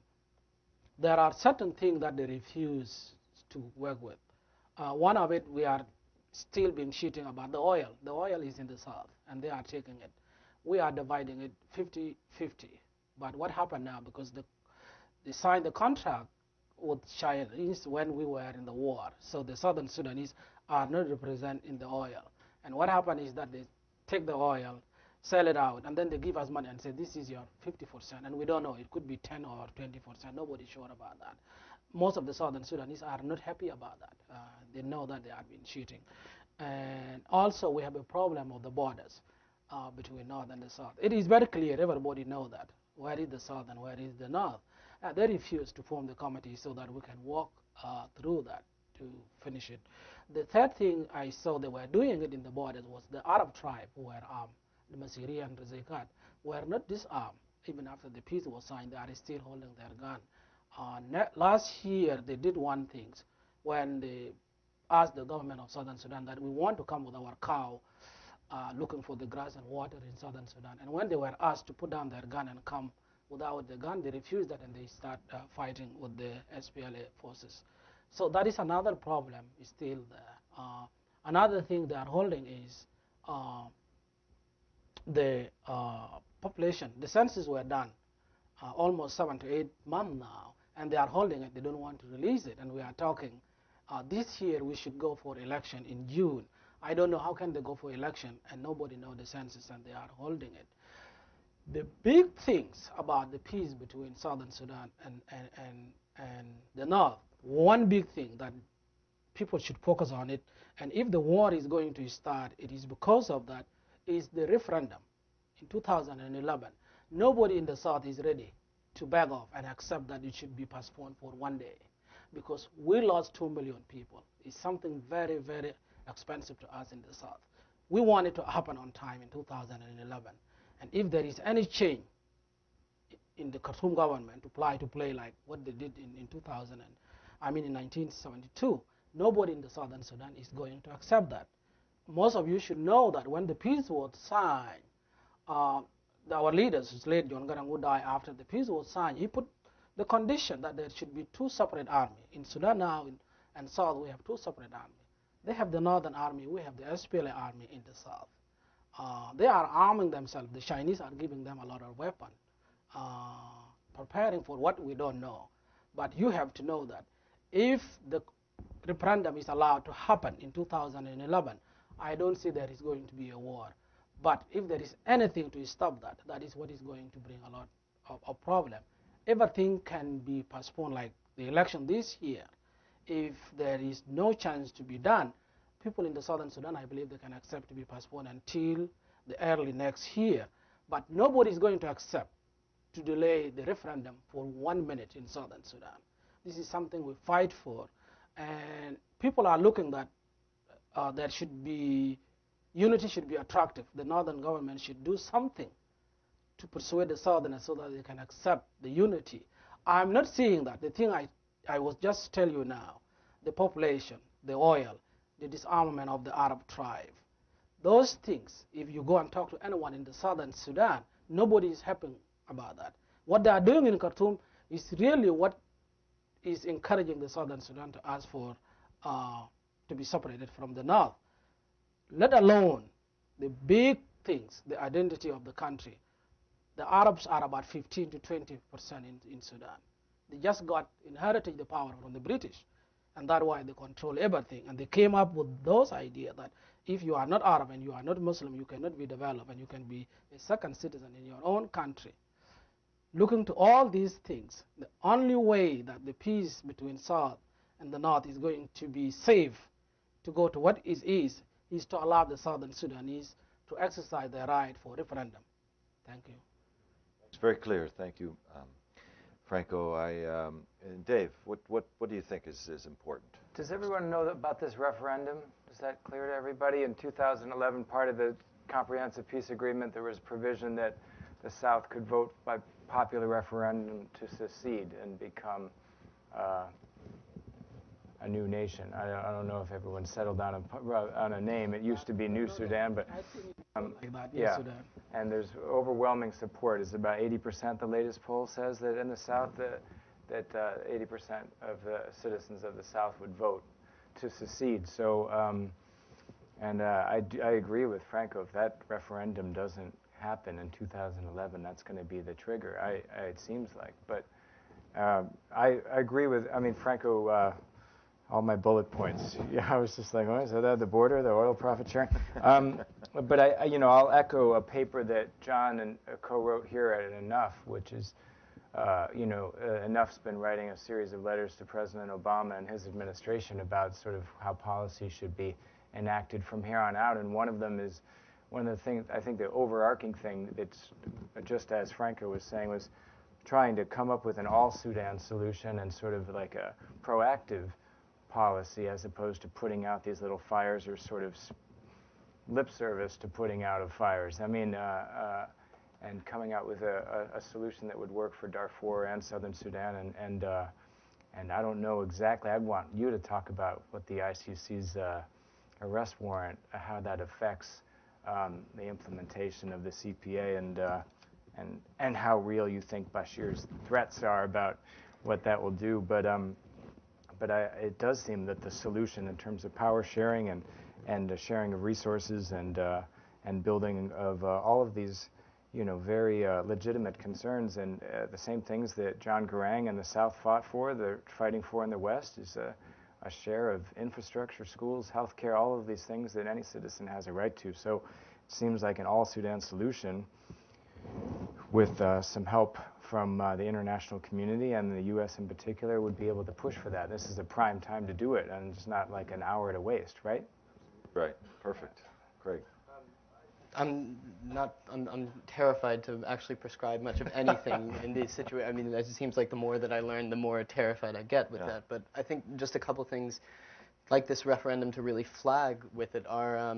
there are certain things that they refuse to work with. One of it, we are still being cheating about the oil. The oil is in the South, and they are taking it. We are dividing it 50-50. But what happened now, because they signed the contract with Chinese when we were in the war, so the Southern Sudanese are not represented in the oil. And what happened is that they take the oil, sell it out, and then they give us money and say, this is your 50%, and we don't know. It could be 10 or 20%. Nobody's sure about that. Most of the Southern Sudanese are not happy about that. They know that they have been cheating. And also, we have a problem of the borders between North and the South. It is very clear. Everybody knows that. Where is the South and where is the North? They refuse to form the committee so that we can walk through that to finish it. The third thing I saw they were doing it in the borders was the Arab tribe who were armed. The Masiri and the Zekat were not disarmed. Even after the peace was signed, they are still holding their gun. Last year, they did one thing when they asked the government of Southern Sudan that we want to come with our cow looking for the grass and water in Southern Sudan. And when they were asked to put down their gun and come without the gun, they refused that, and they start fighting with the SPLA forces. So that is another problem is still there. Another thing they are holding is the population. The census were done almost 7 to 8 months now, and they are holding it. They don't want to release it, and we are talking this year we should go for election in June. I don't know how can they go for election and nobody knows the census, and they are holding it. The big things about the peace between Southern Sudan and the North, one big thing that people should focus on it, and if the war is going to start, it is because of that, is the referendum in 2011. Nobody in the South is ready to back off and accept that it should be postponed for 1 day, because we lost 2 million people. It's something very, very expensive to us in the South. We want it to happen on time in 2011. And if there is any change in the Khartoum government to play like what they did in 1972, nobody in the southern Sudan is going to accept that. Most of you should know that when the peace was signed, our leaders, late John Garang, who died after the peace was signed, he put the condition that there should be two separate armies. In Sudan now and South, we have two separate armies. They have the Northern Army, we have the SPLA army in the South. They are arming themselves. The Chinese are giving them a lot of weapons, preparing for what we don't know. But you have to know that if the referendum is allowed to happen in 2011, I don't see there is going to be a war. But if there is anything to stop that, that is what is going to bring a lot of problem. Everything can be postponed, like the election this year. If there is no chance to be done, people in the southern Sudan, I believe they can accept to be postponed until the early next year. But nobody is going to accept to delay the referendum for 1 minute in southern Sudan. This is something we fight for. And people are looking that there should be, unity should be attractive. The northern government should do something to persuade the southerners so that they can accept the unity. I'm not seeing that. The thing I was just tell you now, the population, the oil, the disarmament of the Arab tribe, those things, if you go and talk to anyone in the southern Sudan, nobody is happy about that. What they are doing in Khartoum is really what is encouraging the southern Sudan to ask for to be separated from the north, let alone the big things, the identity of the country. The Arabs are about 15 to 20% in Sudan. They just inherited the power from the British, and that's why they control everything. And they came up with those ideas that if you are not Arab and you are not Muslim, you cannot be developed and you can be a second citizen in your own country. Looking to all these things, the only way that the peace between South and the North is going to be safe to go to what is to allow the Southern Sudanese to exercise their right for referendum. Thank you. It's very clear. Thank you, Franco. And Dave, what do you think is important? Does everyone know about this referendum? Is that clear to everybody? In 2011, part of the Comprehensive Peace Agreement, there was provision that the South could vote by popular referendum to secede and become a new nation. I don't know if everyone settled on a name. It used to be New Sudan, but yeah. Sudan. And there's overwhelming support. It's about 80%. The latest poll says that in the South, that 80% of the citizens of the South would vote to secede. So, I agree with Franco. If that referendum doesn't happen in 2011, that's going to be the trigger. It seems like. But I agree with. I mean, Franco. All my bullet points. Yeah, I was just like, oh, is that the border, the oil profit sharing? But I'll echo a paper that John co-wrote here at Enough, which is, Enough's been writing a series of letters to President Obama and his administration about sort of how policy should be enacted from here on out. And one of them is, one of the things, I think the overarching thing that's, just as Franco was saying, was trying to come up with an all-Sudan solution and sort of like a proactive policy as opposed to putting out these little fires or sort of lip service to putting out of fires. I mean, and coming out with a solution that would work for Darfur and southern Sudan. And I don't know exactly. I'd want you to talk about what the ICC's arrest warrant, how that affects the implementation of the CPA and how real you think Bashir's threats are about what that will do. But it does seem that the solution in terms of power sharing and sharing of resources and building of all of these, very legitimate concerns and the same things that John Garang and the South fought for, they're fighting for in the West, is a share of infrastructure, schools, healthcare, all of these things that any citizen has a right to. So it seems like an all-Sudan solution with some help from the international community and the U.S. in particular would be able to push for that. This is a prime time to do it, and it's not like an hour to waste, right? Right. Perfect. Craig. I'm terrified to actually prescribe much of anything in these situations. I mean, it seems like the more that I learn, the more terrified I get with that. But I think just a couple things like this referendum to really flag with it are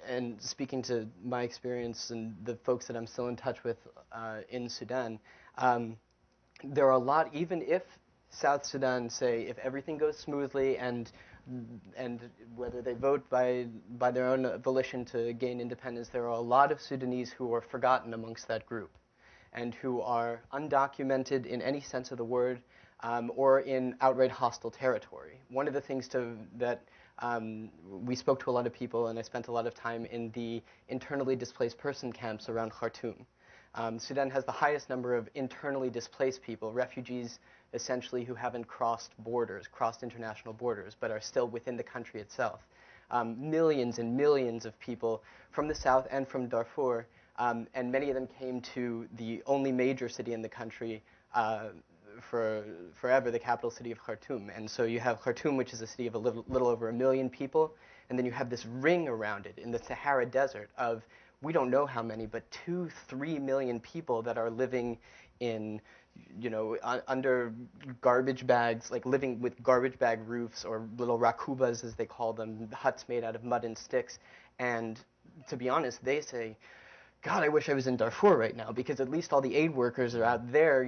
and speaking to my experience and the folks that I'm still in touch with in Sudan, there are a lot, even if South Sudan, say, if everything goes smoothly and whether they vote by their own volition to gain independence, there are a lot of Sudanese who are forgotten amongst that group and who are undocumented in any sense of the word, or in outright hostile territory. One of the things that we spoke to a lot of people, and I spent a lot of time in the internally displaced person camps around Khartoum. Sudan has the highest number of internally displaced people, refugees essentially who haven't crossed international borders, but are still within the country itself. Millions and millions of people from the south and from Darfur, and many of them came to the only major city in the country for forever, the capital city of Khartoum. And so you have Khartoum, which is a city of a little over 1 million people, and then you have this ring around it in the Sahara Desert of, we don't know how many, but 2-3 million people that are living in, under garbage bags, like living with garbage bag roofs or little rakubas, as they call them, huts made out of mud and sticks. And to be honest, they say, God, I wish I was in Darfur right now, because at least all the aid workers are out there,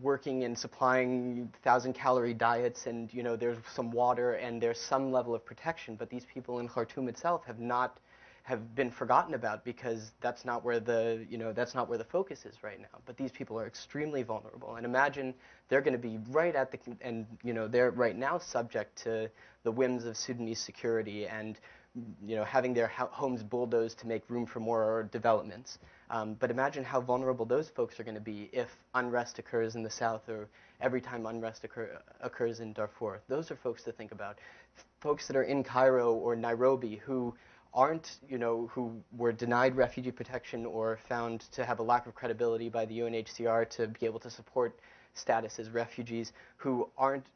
working and supplying 1,000-calorie diets, and, there's some water and there's some level of protection. But these people in Khartoum itself have been forgotten about, because that's not where the focus is right now. But these people are extremely vulnerable, and imagine they're going to be right at they're right now subject to the whims of Sudanese security and having their homes bulldozed to make room for more developments. But imagine how vulnerable those folks are going to be if unrest occurs in the south, or every time unrest occurs in Darfur. Those are folks to think about. Folks that are in Cairo or Nairobi who who were denied refugee protection or found to have a lack of credibility by the UNHCR to be able to support status as refugees, who aren't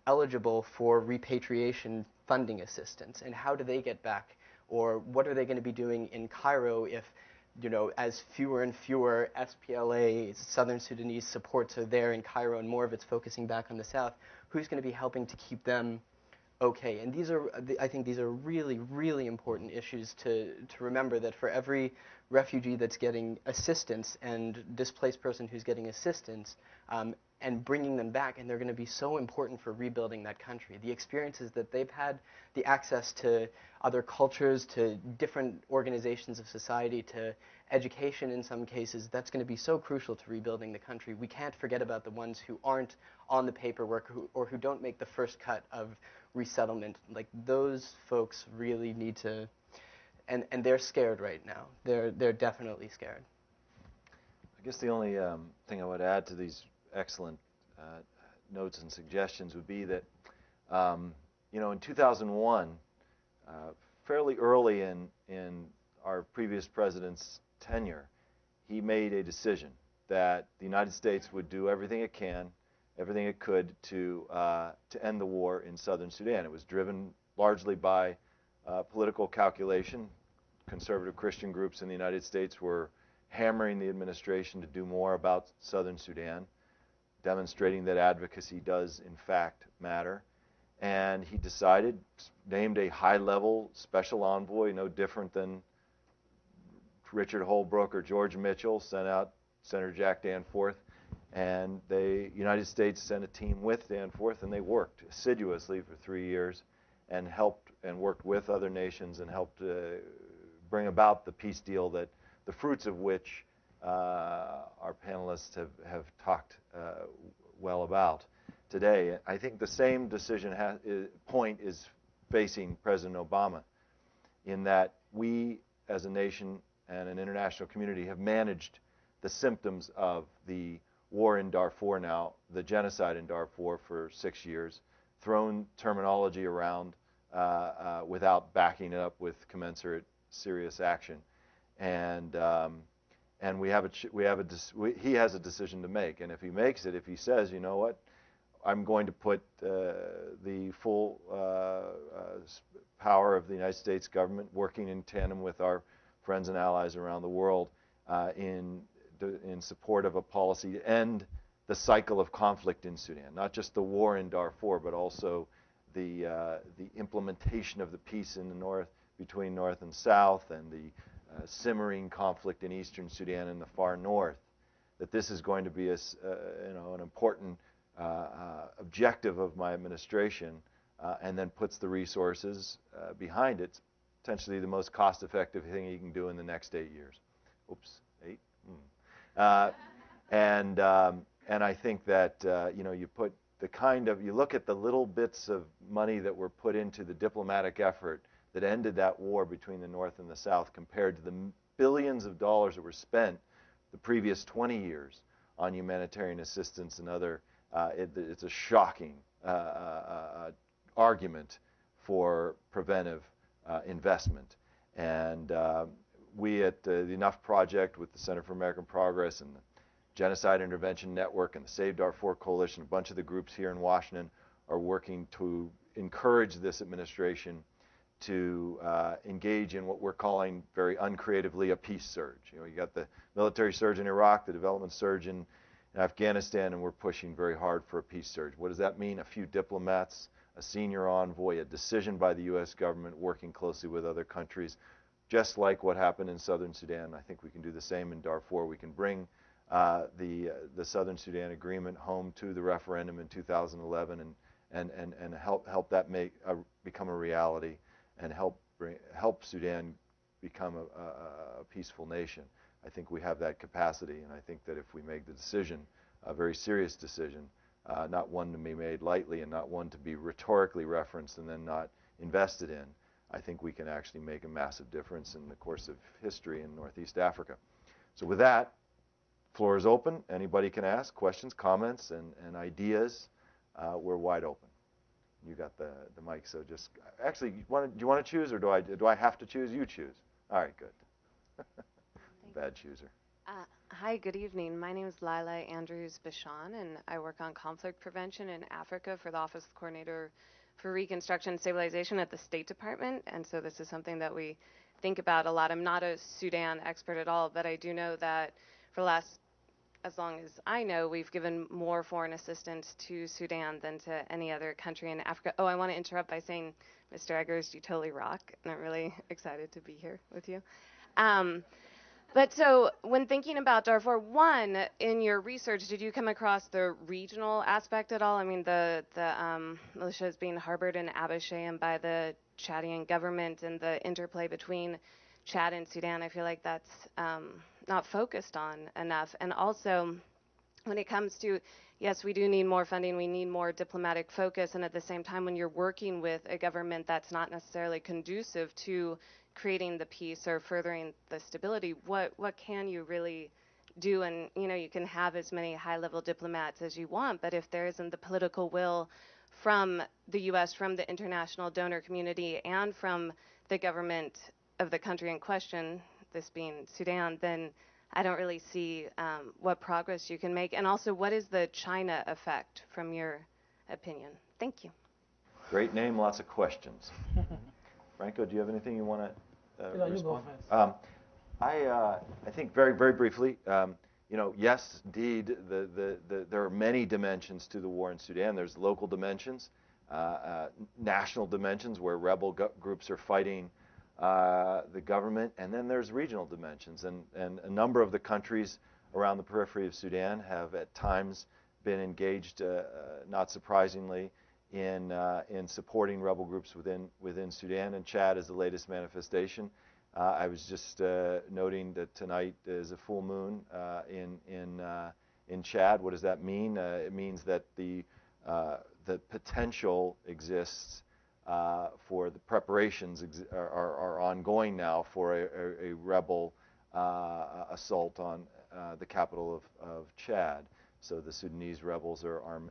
eligible for repatriation funding assistance. And how do they get back? Or what are they going to be doing in Cairo if, as fewer and fewer SPLA, Southern Sudanese supports are there in Cairo and more of it's focusing back on the south? Who's going to be helping to keep them okay? And I think these are really, really important issues to remember, that for every refugee that's getting assistance and displaced person who's getting assistance, and bringing them back, and they're going to be so important for rebuilding that country. The experiences that they've had, the access to other cultures, to different organizations of society, to education in some cases, that's going to be so crucial to rebuilding the country. We can't forget about the ones who aren't on the paperwork or who don't make the first cut of resettlement. Like, those folks really need to, and they're scared right now. They're definitely scared. I guess the only thing I would add to these excellent notes and suggestions would be that, in 2001, fairly early in our previous president's tenure, he made a decision that the United States would do everything it could to end the war in southern Sudan. It was driven largely by political calculation. Conservative Christian groups in the United States were hammering the administration to do more about southern Sudan, demonstrating that advocacy does in fact matter. And he named a high-level special envoy, no different than Richard Holbrooke or George Mitchell, sent out Senator Jack Danforth, and the United States sent a team with Danforth, and they worked assiduously for 3 years and helped and worked with other nations and helped bring about the peace deal, that the fruits of which our panelists have talked well about today. I think the same point is facing President Obama, in that we as a nation and an international community have managed the symptoms of the war in Darfur now, the genocide in Darfur, for 6 years, thrown terminology around without backing it up with commensurate serious action. And he has a decision to make. And if he makes it, if he says, you know what, I'm going to put the full power of the United States government, working in tandem with our friends and allies around the world, in support of a policy to end the cycle of conflict in Sudan, not just the war in Darfur, but also the implementation of the peace in the north, between North and South and the simmering conflict in eastern Sudan and the far north, that this is going to be an important objective of my administration, and then puts the resources behind it. It's potentially the most cost-effective thing you can do in the next 8 years. Oops, 8? And I think that you look at the little bits of money that were put into the diplomatic effort that ended that war between the North and the South compared to the billions of dollars that were spent the previous 20 years on humanitarian assistance and other. It's a shocking argument for preventive investment. And we at the Enough Project with the Center for American Progress and the Genocide Intervention Network and the Save Darfur Coalition, a bunch of the groups here in Washington, are working to encourage this administration to engage in what we're calling very uncreatively a peace surge. You got the military surge in Iraq, the development surge in Afghanistan, and we're pushing very hard for a peace surge. What does that mean? A few diplomats, a senior envoy, a decision by the U.S. government working closely with other countries, just like what happened in southern Sudan. I think we can do the same in Darfur. We can bring the Southern Sudan agreement home to the referendum in 2011 and help that become a reality and help Sudan become a peaceful nation. I think we have that capacity, and I think that if we make the decision, a very serious decision, not one to be made lightly and not one to be rhetorically referenced and then not invested in, I think we can actually make a massive difference in the course of history in Northeast Africa. So with that, floor is open. Anybody can ask questions, comments, and ideas. We're wide open. You got the mic, so just actually, do you want to choose, or do I have to choose? You choose. All right, good. Bad chooser. Hi, good evening. My name is Lila Andrews-Bichon, and I work on conflict prevention in Africa for the Office of Coordinator for Reconstruction and Stabilization at the State Department. And so this is something that we think about a lot. I'm not a Sudan expert at all, but I do know that for the last, as long as I know, we've given more foreign assistance to Sudan than to any other country in Africa. Oh, I want to interrupt by saying, Mr. Eggers, you totally rock, and I'm really excited to be here with you. But so when thinking about Darfur, one, in your research, did you come across the regional aspect at all? I mean, the militias being harbored in Abashayam by the Chadian government and the interplay between Chad and Sudan, I feel like that's not focused on enough. And also, when it comes to, yes, we do need more funding, we need more diplomatic focus, and at the same time, when you're working with a government that's not necessarily conducive to creating the peace or furthering the stability, what can you really do? And you can have as many high-level diplomats as you want, but if there isn't the political will from the U.S., from the international donor community, and from the government of the country in question, this being Sudan, then I don't really see what progress you can make. And also, what is the China effect from your opinion? Thank you. Great name, lots of questions. Franco, do you have anything you want to respond? You go first. I think very, very briefly, yes, indeed, there are many dimensions to the war in Sudan. There's local dimensions, national dimensions where rebel groups are fighting the government, and then there's regional dimensions. And a number of the countries around the periphery of Sudan have at times been engaged, not surprisingly, in supporting rebel groups within Sudan, and Chad is the latest manifestation. I was just noting that tonight is a full moon in Chad. What does that mean? It means that the potential exists for the preparations are ongoing now for a rebel assault on the capital of Chad. So the Sudanese rebels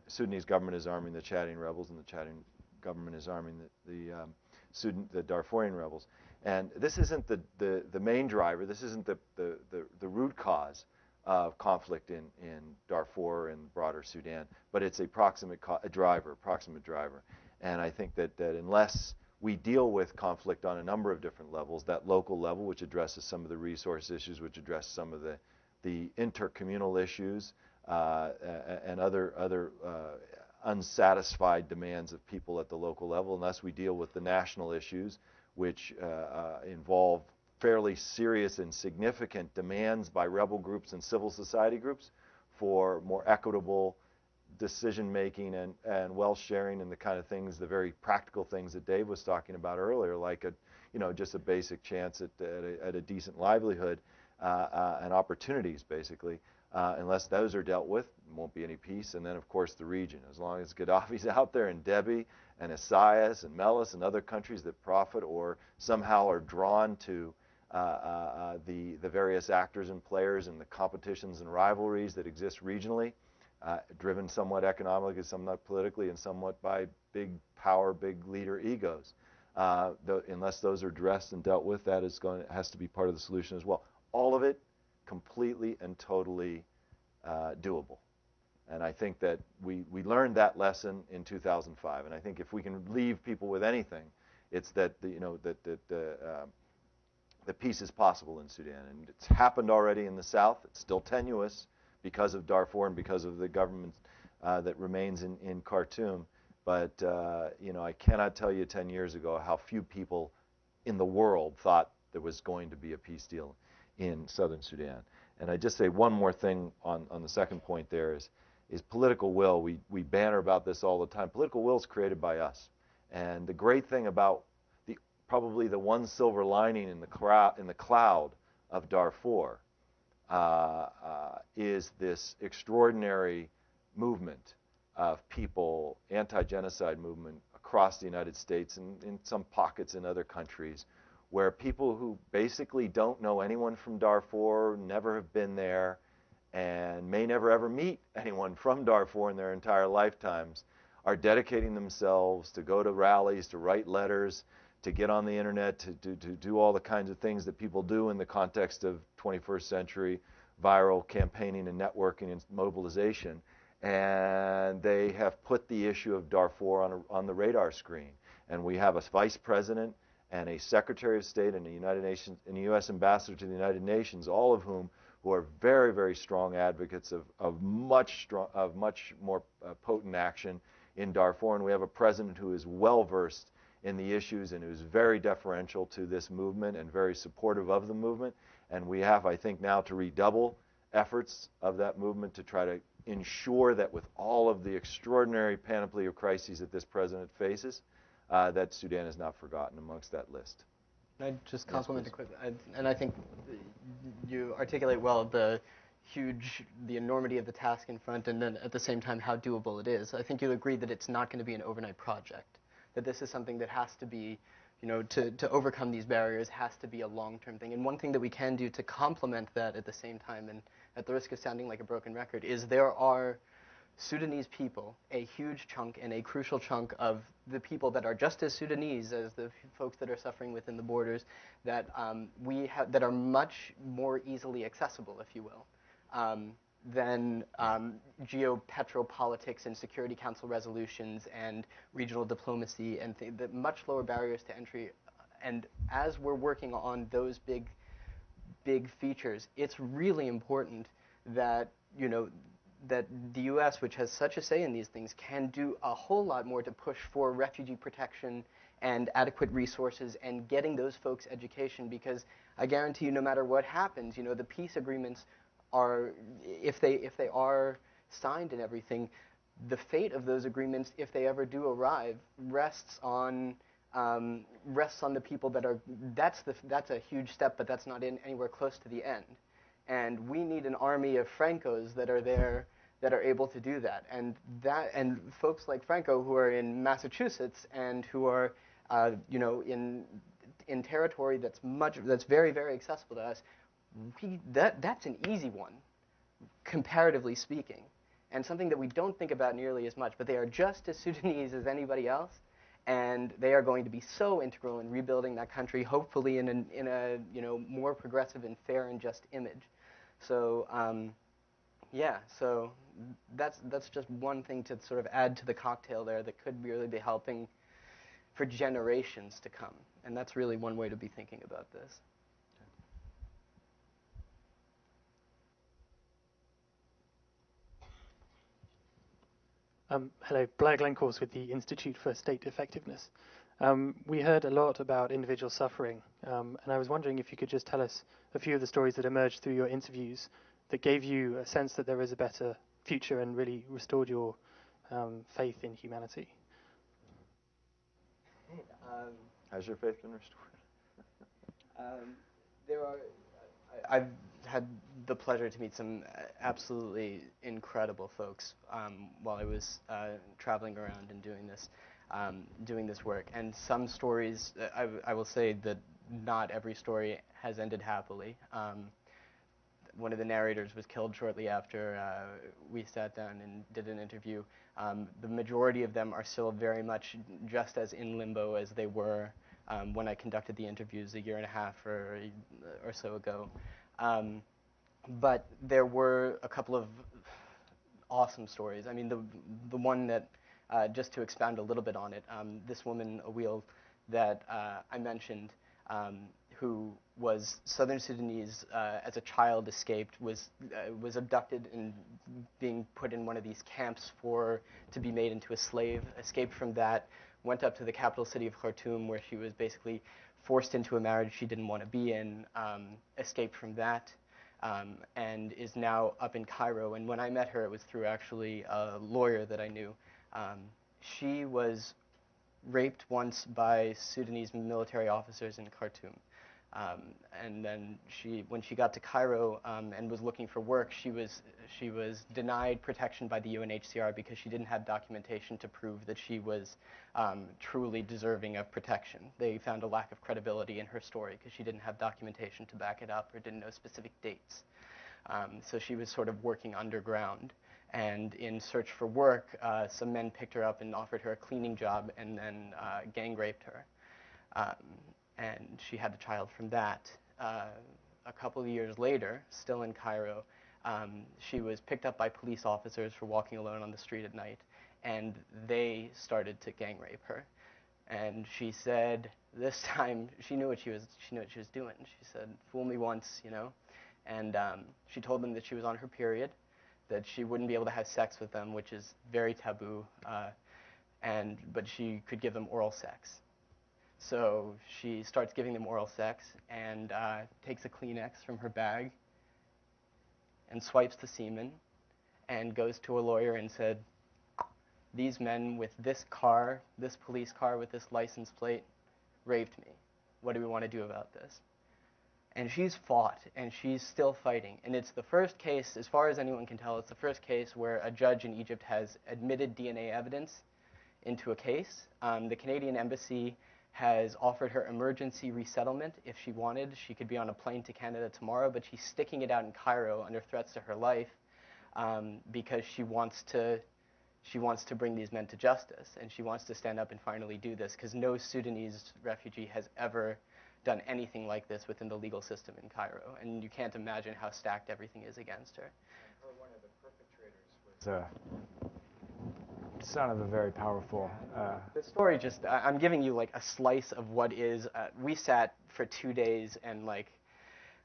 Sudanese government is arming the Chadian rebels, and the Chadian government is arming the Darfurian rebels. And this isn't the main driver. This isn't the root cause of conflict in Darfur and broader Sudan, but it's a proximate driver. And I think that unless we deal with conflict on a number of different levels, that local level, which addresses some of the resource issues, which address some of the intercommunal issues, and other unsatisfied demands of people at the local level, unless we deal with the national issues, which involve fairly serious and significant demands by rebel groups and civil society groups for more equitable decision making and wealth sharing and the kind of things, the very practical things that Dave was talking about earlier, like just a basic chance at a decent livelihood and opportunities, basically. Unless those are dealt with, there won't be any peace. And then, of course, the region. As long as Gaddafi's out there and Deby and Isaias and Melis and other countries that profit or somehow are drawn to the various actors and players and the competitions and rivalries that exist regionally, driven somewhat economically, somewhat politically, and somewhat by big power, big leader egos. Unless those are addressed and dealt with, that has to be part of the solution as well. All of it completely and totally doable. And I think that we learned that lesson in 2005. And I think if we can leave people with anything, it's that the peace is possible in Sudan. And it's happened already in the south. It's still tenuous because of Darfur and because of the government that remains in Khartoum. But I cannot tell you 10 years ago how few people in the world thought there was going to be a peace deal in southern Sudan. And I just say one more thing on the second point there is political will. We banter about this all the time. Political will is created by us. And the great thing about probably the one silver lining in the cloud of Darfur is this extraordinary movement of people, anti-genocide movement across the United States and in some pockets in other countries, where people who basically don't know anyone from Darfur, never have been there, and may never ever meet anyone from Darfur in their entire lifetimes, are dedicating themselves to go to rallies, to write letters, to get on the internet, to do all the kinds of things that people do in the context of 21st century viral campaigning and networking and mobilization. And they have put the issue of Darfur on the radar screen. And we have a vice president and a Secretary of State and a United Nations and a U.S. ambassador to the United Nations, all of whom who are very, very strong advocates of much more potent action in Darfur. And we have a president who is well versed in the issues and who's very deferential to this movement and very supportive of the movement. And we have, I think, now to redouble efforts of that movement to try to ensure that with all of the extraordinary panoply of crises that this president faces, that Sudan is not forgotten amongst that list. Can I just compliment it quickly? And I think you articulate well the enormity of the task in front, and then at the same time how doable it is. I think you'll agree that it's not going to be an overnight project, that this is something that has to be, to overcome these barriers has to be a long-term thing. And one thing that we can do to complement that at the same time, and at the risk of sounding like a broken record, is there are Sudanese people, a huge chunk and a crucial chunk of the people that are just as Sudanese as the folks that are suffering within the borders, that that are much more easily accessible, if you will, than geopetropolitics and Security Council resolutions and regional diplomacy and the much lower barriers to entry. And as we're working on those big features, it's really important that that the U.S., which has such a say in these things, can do a whole lot more to push for refugee protection and adequate resources and getting those folks education, because I guarantee you, no matter what happens, the peace agreements are, if they are signed and everything, the fate of those agreements, if they ever do arrive, rests on the people that are. That's a huge step, but that's not anywhere close to the end. And we need an army of Francos that are there, that are able to do that. And folks like Franco, who are in Massachusetts and who are, in territory that's very, very accessible to us. That's an easy one, comparatively speaking, and something that we don't think about nearly as much. But they are just as Sudanese as anybody else, and they are going to be so integral in rebuilding that country, hopefully in a more progressive and fair and just image. So so that's just one thing to sort of add to the cocktail there that could really be helping for generations to come. And that's really one way to be thinking about this. Hello, Blair Glencourse with the Institute for State Effectiveness. We heard a lot about individual suffering, and I was wondering if you could just tell us a few of the stories that emerged through your interviews that gave you a sense that there is a better future and really restored your faith in humanity. Has your faith been restored? I've had the pleasure to meet some absolutely incredible folks while I was traveling around and doing this work. And some stories, I will say that not every story has ended happily. One of the narrators was killed shortly after we sat down and did an interview. The majority of them are still very much just as in limbo as they were when I conducted the interviews a year and a half or so ago. But there were a couple of awesome stories. I mean, the one that, just to expound a little bit on it, this woman, Awil, that I mentioned, who was Southern Sudanese, as a child escaped, was abducted and being put in one of these camps to be made into a slave, escaped from that, went up to the capital city of Khartoum, where she was basically forced into a marriage she didn't want to be in, escaped from that, and is now up in Cairo. And when I met her, it was through actually a lawyer that I knew. She was raped once by Sudanese military officers in Khartoum. And then when she got to Cairo and was looking for work, she was denied protection by the UNHCR because she didn't have documentation to prove that she was truly deserving of protection. They found a lack of credibility in her story because she didn't have documentation to back it up or didn't know specific dates. So she was sort of working underground. And in search for work, some men picked her up and offered her a cleaning job and then gang raped her. And she had a child from that. A couple of years later, still in Cairo, she was picked up by police officers for walking alone on the street at night, and they started to gang rape her. And she said this time she knew what she was doing. She said, "Fool me once, you know." And she told them that she was on her period, that she wouldn't be able to have sex with them, which is very taboo, but she could give them oral sex. So she starts giving them oral sex and takes a Kleenex from her bag and swipes the semen and goes to a lawyer and said, "These men with this car, this police car with this license plate, raped me. What do we want to do about this?" And she's fought, and she's still fighting. And it's the first case, as far as anyone can tell, it's the first case where a judge in Egypt has admitted DNA evidence into a case. The Canadian embassy has offered her emergency resettlement if she wanted. She could be on a plane to Canada tomorrow, but she's sticking it out in Cairo under threats to her life because she wants to bring these men to justice, and she wants to stand up and finally do this, because no Sudanese refugee has ever done anything like this within the legal system in Cairo, and you can't imagine how stacked everything is against her. And one of the perpetrators was son of a very powerful... The story just, I'm giving you like a slice of what is, we sat for 2 days and like,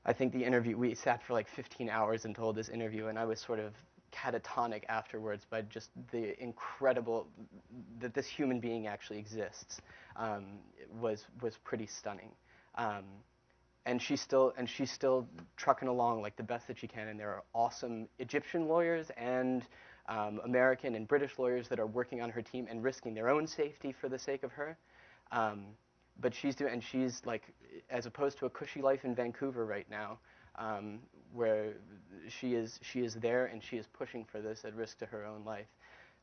I think we sat for like 15 hours and told this interview, and I was sort of catatonic afterwards by just the incredible, that this human being actually exists, was pretty stunning. And she's still trucking along like the best that she can, and there are awesome Egyptian lawyers and American and British lawyers that are working on her team and risking their own safety for the sake of her. But she's like, as opposed to a cushy life in Vancouver right now, where she is there and she is pushing for this at risk to her own life.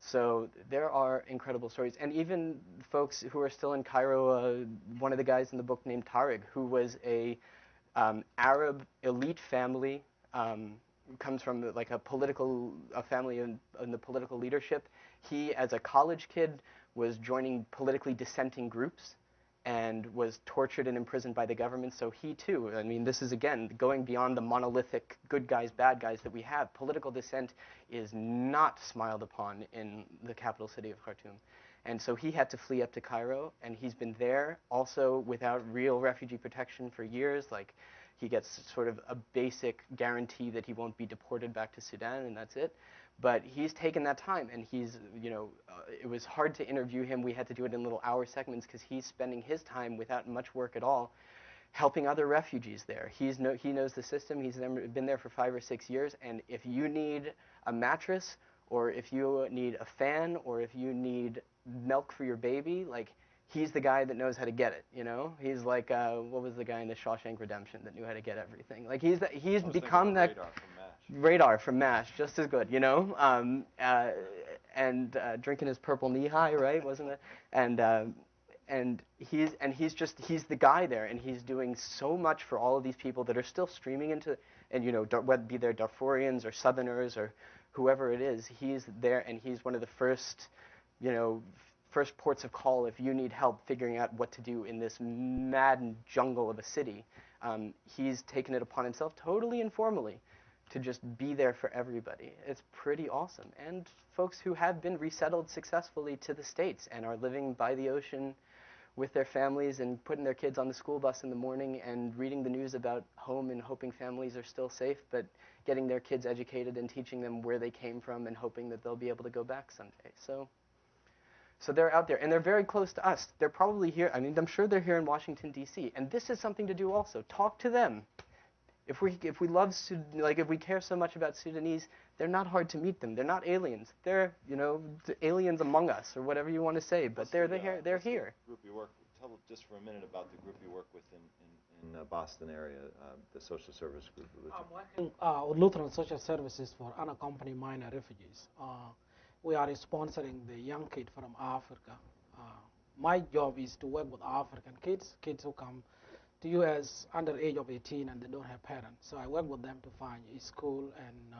So there are incredible stories, and even folks who are still in Cairo. One of the guys in the book named Tariq, who was a Arab elite family, comes from like a family in the political leadership. He, as a college kid, was joining politically dissenting groups and was tortured and imprisoned by the government. So he too, I mean, this is again going beyond the monolithic good guys, bad guys that we have. Political dissent is not smiled upon in the capital city of Khartoum. And so he had to flee up to Cairo, and he's been there also without real refugee protection for years. Like, He gets sort of a basic guarantee that he won't be deported back to Sudan, and that's it. But he's taken that time, and he's, it was hard to interview him. We had to do it in little hour segments because he's spending his time without much work at all, helping other refugees there. He knows the system. He's been there for 5 or 6 years, and if you need a mattress, or if you need a fan, or if you need milk for your baby, like, he's the guy that knows how to get it, He's like, what was the guy in the Shawshank Redemption that knew how to get everything? Like, he's become that radar from MASH, just as good, and drinking his purple knee high, right? Wasn't it? And he's the guy there, and he's doing so much for all of these people that are still streaming into, and whether be they Darfurians or Southerners or whoever it is, he's there, and he's one of the first ports of call if you need help figuring out what to do in this mad jungle of a city. He's taken it upon himself, totally informally, to just be there for everybody. It's pretty awesome. And folks who have been resettled successfully to the States and are living by the ocean with their families and putting their kids on the school bus in the morning and reading the news about home and hoping families are still safe, but getting their kids educated and teaching them where they came from and hoping that they'll be able to go back someday. So they're out there, and they're very close to us. They're probably here. I mean, I'm sure they're here in Washington, D.C., and this is something to do also. Talk to them. If we if we care so much about Sudanese, they're not hard to meet them. They're not aliens. They're, aliens among us, or whatever you want to say, but they're here. Group you work, tell just for a minute about the group you work with in the Boston area, the social service group. I'm working with Lutheran Social Services for unaccompanied minor refugees. We are sponsoring the young kid from Africa. My job is to work with African kids who come to U.S. under age of 18 and they don't have parents. So I work with them to find a school and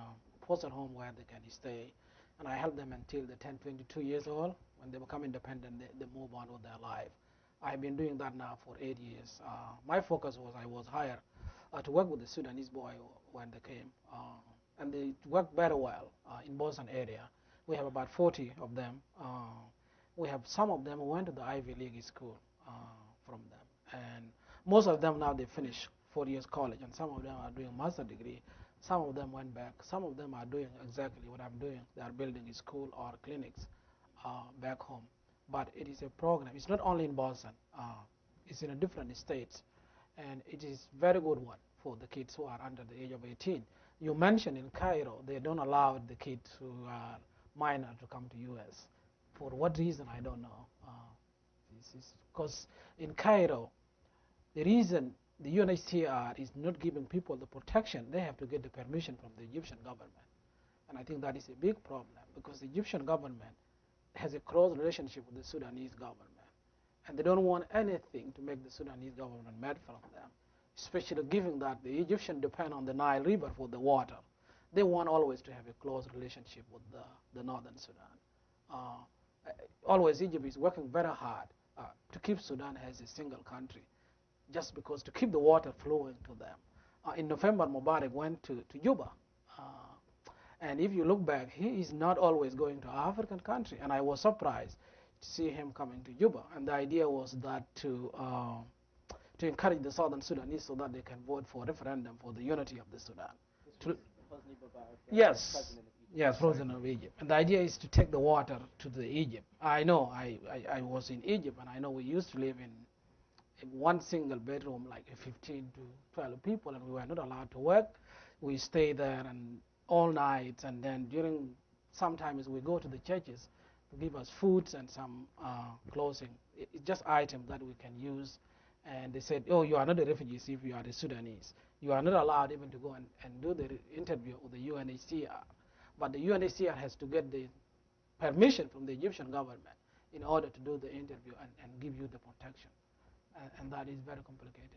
foster home where they can stay. And I help them until they're 10, 22 years old. When they become independent, they move on with their life. I've been doing that now for 8 years. My focus was I was hired to work with the Sudanese boy when they came. And they work very well in Boston area. We have about 40 of them. We have some of them who went to the Ivy League school from them. And most of them now they finish 4 years college, and some of them are doing master's degree. Some of them went back. Some of them are doing exactly what I'm doing. They are building a school or clinics back home. But it is a program. It's not only in Boston. It's in different states. And it is a very good one for the kids who are under the age of 18. You mentioned in Cairo, they don't allow the kids who are minor to come to U.S. For what reason, I don't know. This is because in Cairo, the reason the UNHCR is not giving people the protection, they have to get the permission from the Egyptian government. And I think that is a big problem because the Egyptian government has a close relationship with the Sudanese government. And they don't want anything to make the Sudanese government mad from them, especially given that the Egyptians depend on the Nile River for the water. They want always to have a close relationship with the northern Sudan. Always Egypt is working very hard to keep Sudan as a single country, just because to keep the water flowing to them. In November, Mubarak went to Juba. And if you look back, he is not always going to African country. And I was surprised to see him coming to Juba. And the idea was that to encourage the southern Sudanese so that they can vote for a referendum for the unity of the Sudan. Yes, president of Egypt. And the idea is to take the water to the Egypt. I know, I was in Egypt, and I know we used to live in one single bedroom, like 15 to 12 people, and we were not allowed to work. We stay there and all night, and then during sometimes we go to the churches to give us foods and some clothing. It's just items that we can use. And they said, oh, you are not a refugee if you are a Sudanese. You are not allowed even to go and do the interview with the UNHCR. But the UNHCR has to get the permission from the Egyptian government in order to do the interview and give you the protection. And that is very complicated.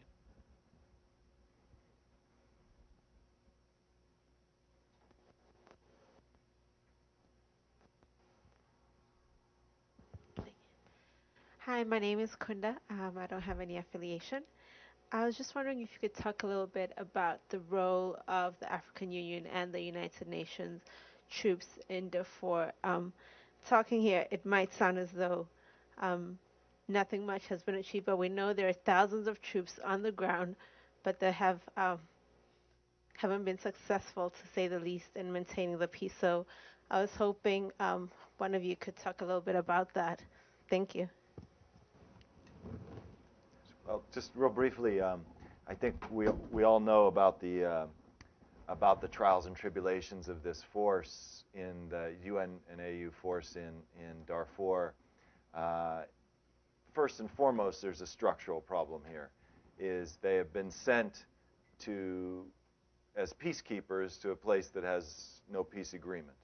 Hi, my name is Kunda. I don't have any affiliation. I was just wondering if you could talk a little bit about the role of the African Union and the United Nations troops in Darfur. Talking here, it might sound as though nothing much has been achieved, but we know there are thousands of troops on the ground but they haven't been successful, to say the least, in maintaining the peace. So I was hoping one of you could talk a little bit about that. Thank you. Well, just real briefly, I think we all know about the trials and tribulations of this force in the UN and AU force in Darfur. First and foremost, there's a structural problem here. Is they have been sent as peacekeepers to a place that has no peace agreement.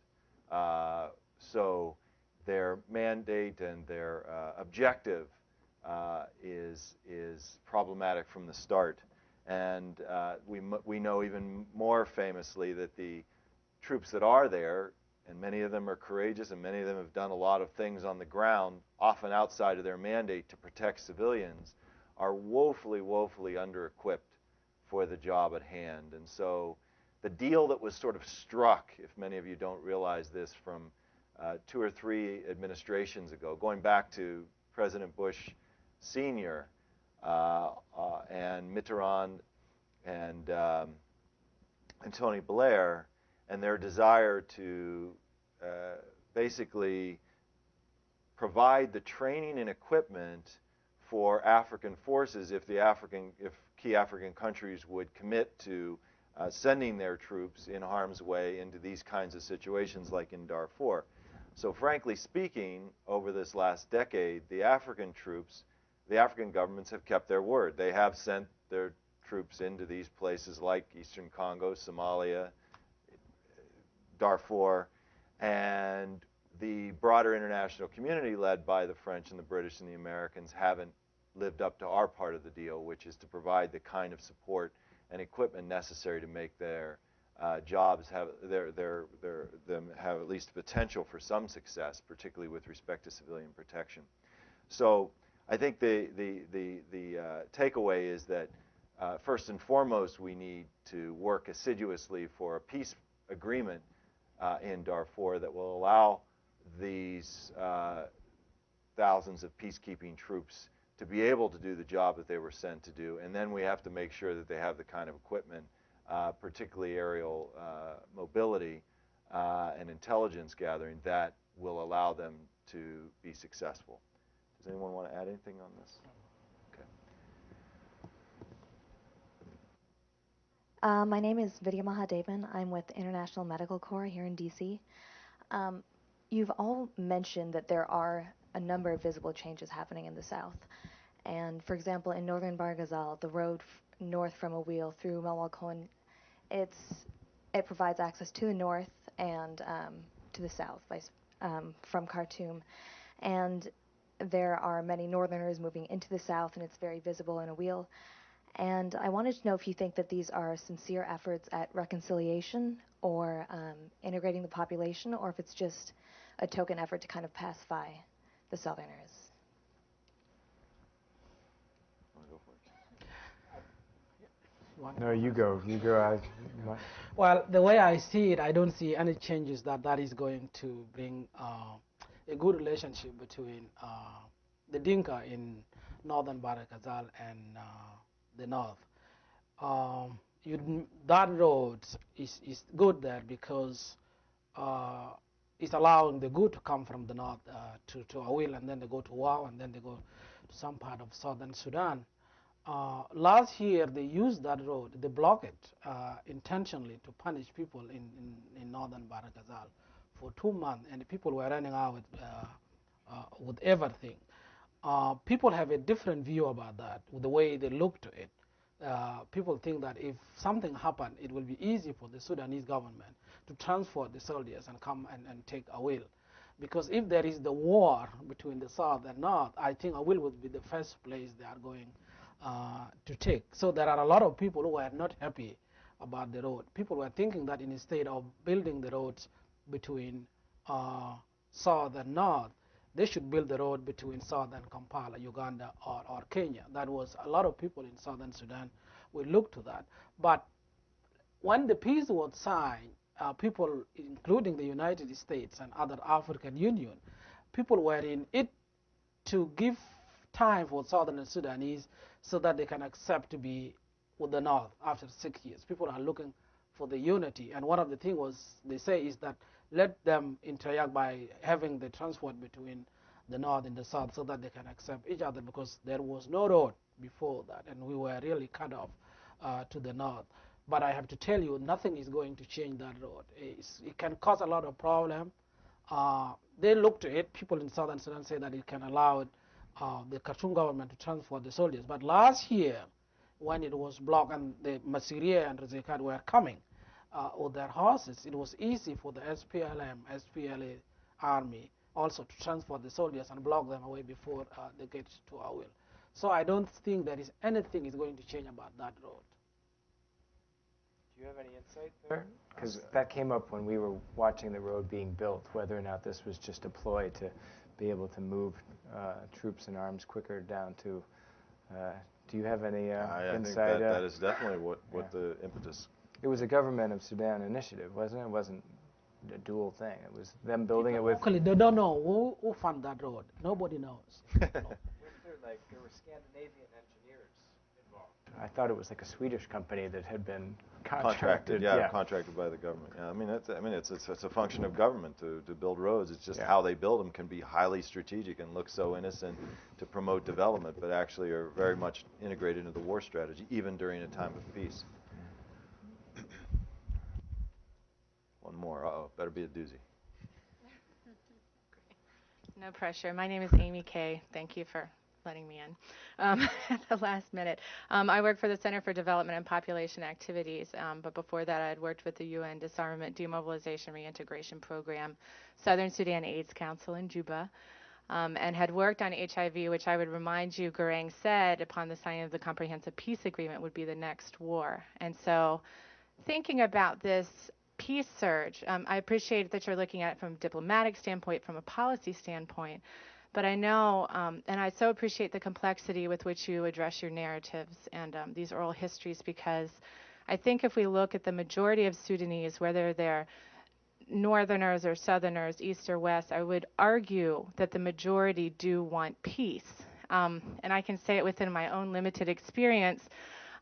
So their mandate and their objective is problematic from the start. And we know even more famously that the troops that are there, and many of them are courageous, and many of them have done a lot of things on the ground, often outside of their mandate to protect civilians, are woefully, woefully under-equipped for the job at hand. And so the deal that was sort of struck, if many of you don't realize this, from 2 or 3 administrations ago, going back to President Bush Sr. And Mitterrand and Tony Blair, and their desire to basically provide the training and equipment for African forces if key African countries would commit to sending their troops in harm's way into these kinds of situations like in Darfur. So frankly speaking, over this last decade, the African governments have kept their word. They have sent their troops into these places like Eastern Congo, Somalia, Darfur, and the broader international community led by the French and the British and the Americans haven't lived up to our part of the deal, which is to provide the kind of support and equipment necessary to make their jobs have at least potential for some success, particularly with respect to civilian protection. So I think the takeaway is that first and foremost we need to work assiduously for a peace agreement in Darfur that will allow these thousands of peacekeeping troops to be able to do the job that they were sent to do. And then we have to make sure that they have the kind of equipment, particularly aerial mobility and intelligence gathering, that will allow them to be successful. Does anyone want to add anything on this? Okay. My name is Vidya Mahadevan. I'm with International Medical Corps here in DC. You've all mentioned that there are a number of visible changes happening in the South. And for example, in northern Barghazal, the road north from Awil through Malwakon, it provides access to the north and to the south from Khartoum. And there are many northerners moving into the south, and it's very visible in Awil. And I wanted to know if you think that these are sincere efforts at reconciliation or integrating the population, or if it's just a token effort to kind of pacify the Southerners. No, you go. Well, the way I see it, I don't see any changes that is going to bring a good relationship between the Dinka in northern Barghazal and the north. That road is good there because it's allowing the good to come from the north to Awil, and then they go to Wau, and then they go to some part of southern Sudan. Last year, they used that road, they blocked it intentionally to punish people in northern Barghazal for 2 months, and the people were running out with everything. People have a different view about that, with the way they look to it. People think that if something happened, it will be easy for the Sudanese government to transport the soldiers and come and take Awil. Because if there is the war between the south and north, I think Awil would be the first place they are going to take. So there are a lot of people who are not happy about the road. People were thinking that instead of building the roads between south and north, they should build the road between southern Kampala, Uganda, or Kenya. That was a lot of people in southern Sudan will look to that. But when the peace was signed, people, including the United States and other African Union, people were in it to give time for southern Sudanese so that they can accept to be with the North after 6 years. People are looking for the unity. And one of the things they say is that let them interact by having the transport between the North and the South so that they can accept each other, because there was no road before that, and we were really cut off to the North. But I have to tell you, nothing is going to change that road. It can cause a lot of problem. They look to it. People in Southern Sudan say that it can allow the Khartoum government to transport the soldiers. But last year, when it was blocked and the Masiria and Rezekat were coming with their horses, it was easy for the SPLM, SPLA army also to transport the soldiers and block them away before they get to Awil. So I don't think there is anything is going to change about that road. Do you have any insight there? Because that came up when we were watching the road being built, whether or not this was just a ploy to be able to move troops and arms quicker down to. Do you have any I insight? think that is definitely what the impetus. It was a government of Sudan initiative, wasn't it? It wasn't a dual thing. It was them building it with. Locally, they don't know who funded that road. Nobody knows. There were Scandinavian engineers involved. I thought it was like a Swedish company that had been contracted. Contracted by the government. Yeah, it's a function of government to build roads. It's just how they build them can be highly strategic and look so innocent to promote development, but actually are very much integrated into the war strategy, even during a time of peace. One more. Uh-oh, better be a doozy. No pressure. My name is Amy Kay. Thank you for letting me in at the last minute. I work for the Center for Development and Population Activities, but before that I had worked with the UN Disarmament Demobilization Reintegration Program, Southern Sudan AIDS Council in Juba, and had worked on HIV, which I would remind you, Garang said, upon the signing of the Comprehensive Peace Agreement would be the next war. And so thinking about this peace surge, I appreciate that you're looking at it from a diplomatic standpoint, from a policy standpoint, but I know, and I so appreciate the complexity with which you address your narratives and these oral histories, because I think if we look at the majority of Sudanese, whether they're Northerners or Southerners, East or West, I would argue that the majority do want peace. And I can say it within my own limited experience.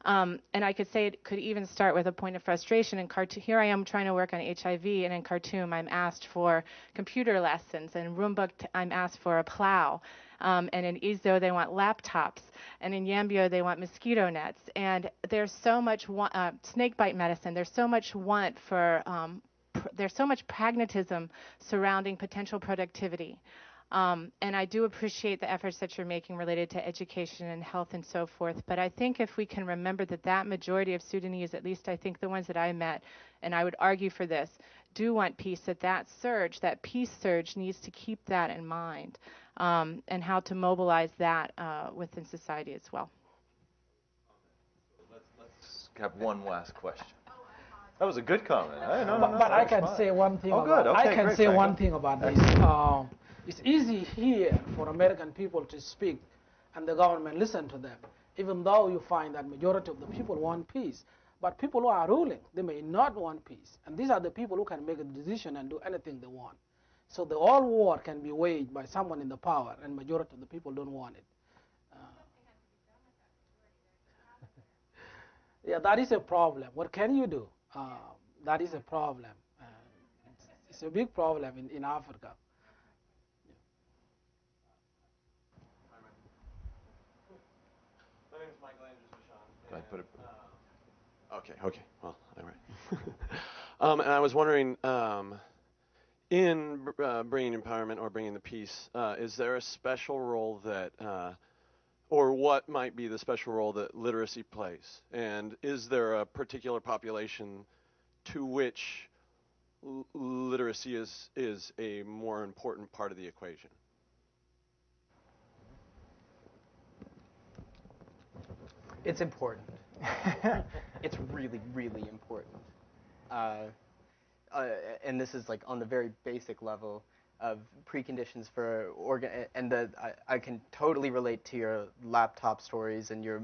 And I could say it could even start with a point of frustration. In Khartoum, here I am trying to work on HIV, and in Khartoum I'm asked for computer lessons, and in Rumbuk I'm asked for a plow, and in Izo they want laptops, and in Yambio they want mosquito nets. And there's so much snake bite medicine. There's so much want for, there's so much pragmatism surrounding potential productivity. And I do appreciate the efforts that you're making related to education and health and so forth. But I think if we can remember that majority of Sudanese, at least I think the ones that I met, and I would argue for this, do want peace, that peace surge needs to keep that in mind, and how to mobilize that within society as well. Let's have one last question. That was a good comment. But I can say one thing. I can say one thing about this. It's easy here for American people to speak and the government listen to them, even though you find that majority of the people want peace. But people who are ruling, they may not want peace. And these are the people who can make a decision and do anything they want. So the whole war can be waged by someone in the power, and majority of the people don't want it. Yeah, that is a problem. What can you do? That is a problem. It's a big problem in Africa. My name is Michael Andrews Vachon. Go ahead, put it. Okay. Well, all right. And I was wondering, in bringing empowerment or bringing the peace, is there a special role that, or what might be the special role that literacy plays? And is there a particular population to which literacy is a more important part of the equation? It's important. It's really, really important. And this is like on the very basic level of preconditions for I can totally relate to your laptop stories and your,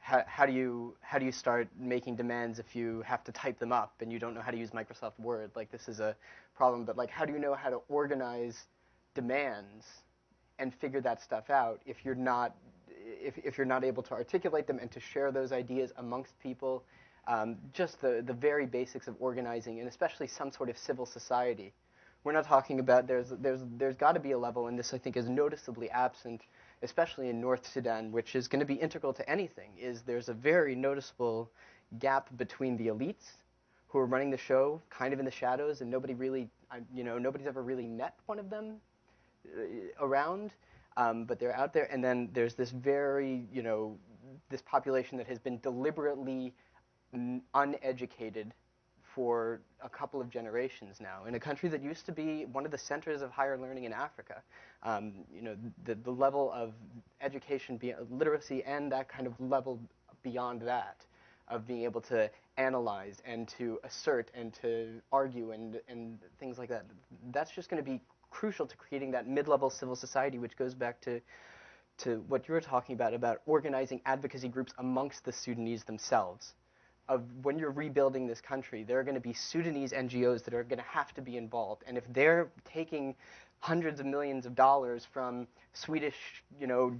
how do you start making demands if you have to type them up and you don't know how to use Microsoft Word? Like, this is a problem, but like, how do you know how to organize demands and figure that stuff out if you're not if you're not able to articulate them and to share those ideas amongst people, just the very basics of organizing, and especially some sort of civil society. We're not talking about, there's got to be a level, and this I think is noticeably absent, especially in North Sudan, which is going to be integral to anything, is there's a very noticeable gap between the elites who are running the show kind of in the shadows, and nobody really, nobody's ever really met one of them around, but they're out there. And then there's this very, this population that has been deliberately uneducated for a couple of generations now, in a country that used to be one of the centers of higher learning in Africa. The level of education, literacy, and that kind of level beyond that, of being able to analyze and to assert and to argue and things like that, that's just going to be crucial to creating that mid-level civil society, which goes back to what you were talking about organizing advocacy groups amongst the Sudanese themselves. Of when you're rebuilding this country, there are going to be Sudanese NGOs that are going to have to be involved. And if they're taking hundreds of millions of dollars from Swedish,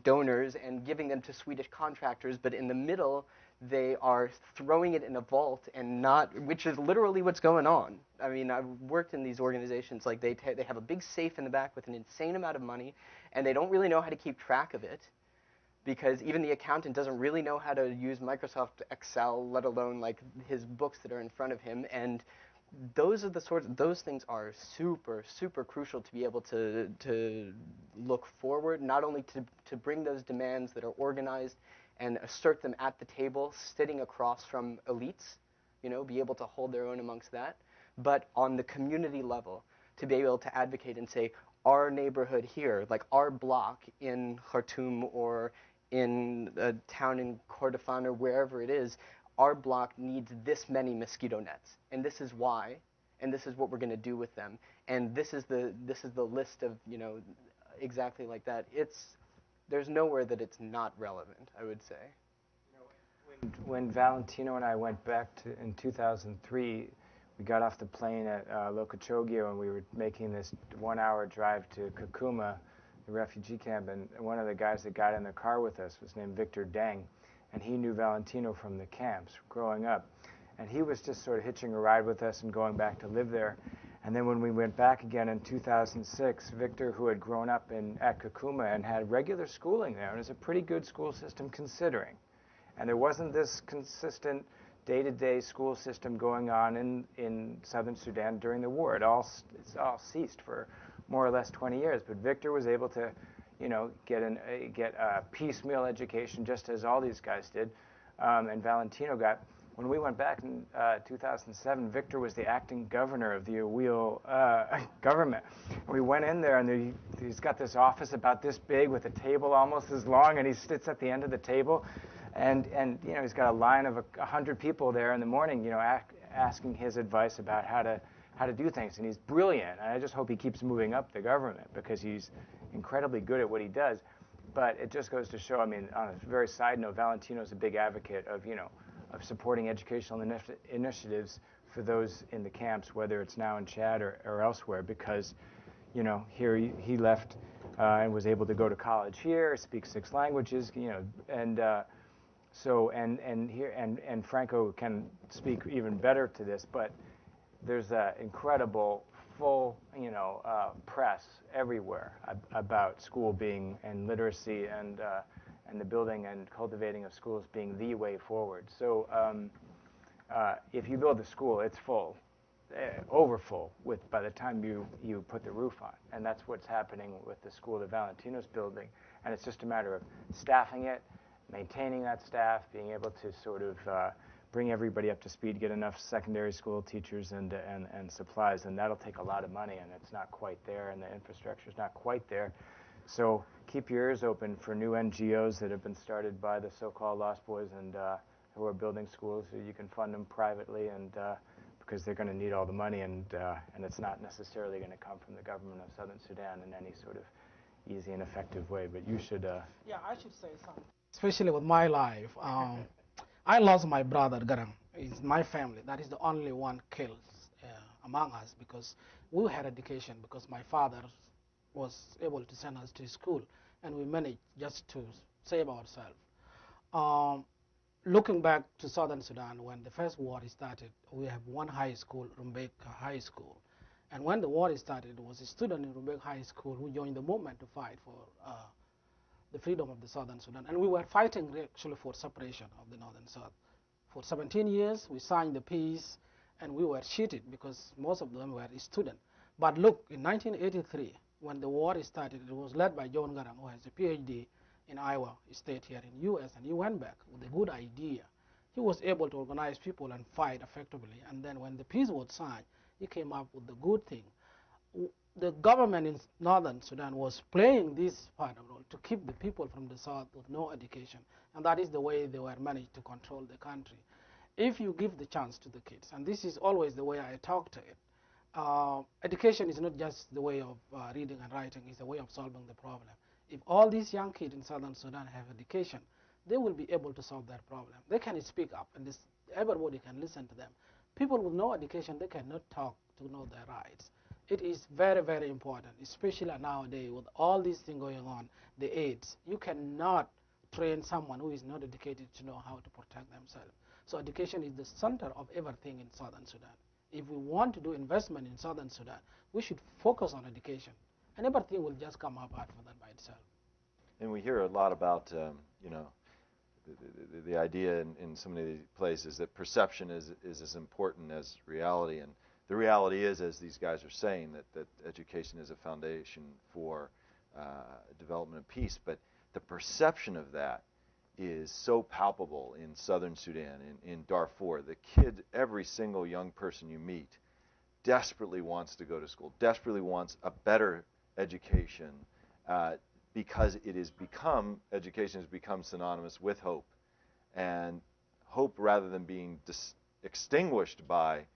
donors and giving them to Swedish contractors, but in the middle they are throwing it in a vault and not, which is literally what's going on. I mean, I've worked in these organizations, like they have a big safe in the back with an insane amount of money, and they don't really know how to keep track of it, because even the accountant doesn't really know how to use Microsoft Excel, let alone like his books that are in front of him. And those things are super, super crucial to be able to look forward, not only to bring those demands that are organized and assert them at the table, sitting across from elites, be able to hold their own amongst that, but on the community level, to be able to advocate and say, our neighborhood here, like our block in Khartoum or in a town in Kordofan or wherever it is, our block needs this many mosquito nets, and this is why, and this is what we're going to do with them, and this is the list of, exactly like that. There's nowhere that it's not relevant, I would say. When Valentino and I went back in 2003, we got off the plane at Lokachogio, and we were making this 1-hour drive to Kakuma, the refugee camp, and one of the guys that got in the car with us was named Victor Deng, and he knew Valentino from the camps growing up. And he was just sort of hitching a ride with us and going back to live there. And then when we went back again in 2006, Victor, who had grown up at Kakuma and had regular schooling there, and it was a pretty good school system considering. And there wasn't this consistent day-to-day school system going on in southern Sudan during the war. It's all ceased for more or less 20 years. But Victor was able to, get a piecemeal education, just as all these guys did. And Valentino got. When we went back in 2007, Victor was the acting governor of the Awil government. We went in there, and he's got this office about this big with a table almost as long, and he sits at the end of the table, and he's got a line of 100 people there in the morning, asking his advice about how to do things. And he's brilliant. And I just hope he keeps moving up the government, because he's incredibly good at what he does. But it just goes to show, I mean, on a very side note, Valentino's a big advocate of, of supporting educational initiatives for those in the camps, whether it's now in Chad or elsewhere, because, here he left and was able to go to college here, speak 6 languages, and Franco can speak even better to this, but there's an incredible full, press everywhere about school being, and literacy and the building and cultivating of schools being the way forward. So if you build a school, it's full, over full, by the time you put the roof on. And that's what's happening with the school that Valentino's building. And it's just a matter of staffing it, maintaining that staff, being able to sort of bring everybody up to speed, get enough secondary school teachers and supplies. And that'll take a lot of money, and it's not quite there, and the infrastructure's not quite there. So keep your ears open for new NGOs that have been started by the so-called Lost Boys and who are building schools. So you can fund them privately, and because they're going to need all the money, and it's not necessarily going to come from the government of Southern Sudan in any sort of easy and effective way. But you should. Yeah, I should say something. Especially with my life, I lost my brother Garang. It's my family. That is the only one killed among us, because we had education, because my father was able to send us to school, and we managed just to save ourselves. Looking back to southern Sudan, when the first war started, we have one high school, Rumbek High School. And when the war started, there was a student in Rumbek High School who joined the movement to fight for the freedom of the southern Sudan. And we were fighting actually for separation of the northern South. For 17 years, we signed the peace, and we were cheated because most of them were students. But look, in 1983, when the war started, it was led by John Garang, who has a PhD in Iowa State here in U.S., and he went back with a good idea. He was able to organize people and fight effectively. And then when the peace was signed, he came up with the good thing. The government in northern Sudan was playing this part of role to keep the people from the south with no education. And that is the way they were managed to control the country. If you give the chance to the kids, and this is always the way I talk to it, education is not just the way of reading and writing, it's a way of solving the problem. If all these young kids in southern Sudan have education, they will be able to solve that problem. They can speak up, and everybody can listen to them. People with no education, they cannot talk to know their rights. It is very, very important, especially nowadays with all these things going on, the AIDS. You cannot train someone who is not educated to know how to protect themselves. So education is the center of everything in southern Sudan. If we want to do investment in southern Sudan, we should focus on education, and everything will just come up after that by itself. And we hear a lot about, you know, the idea in so many places that perception is as important as reality. And the reality is, as these guys are saying, that education is a foundation for development and peace. But the perception of that is so palpable in southern Sudan, in Darfur. The kid, every single young person you meet, desperately wants to go to school, desperately wants a better education, because education has become synonymous with hope. And hope, rather than being extinguished by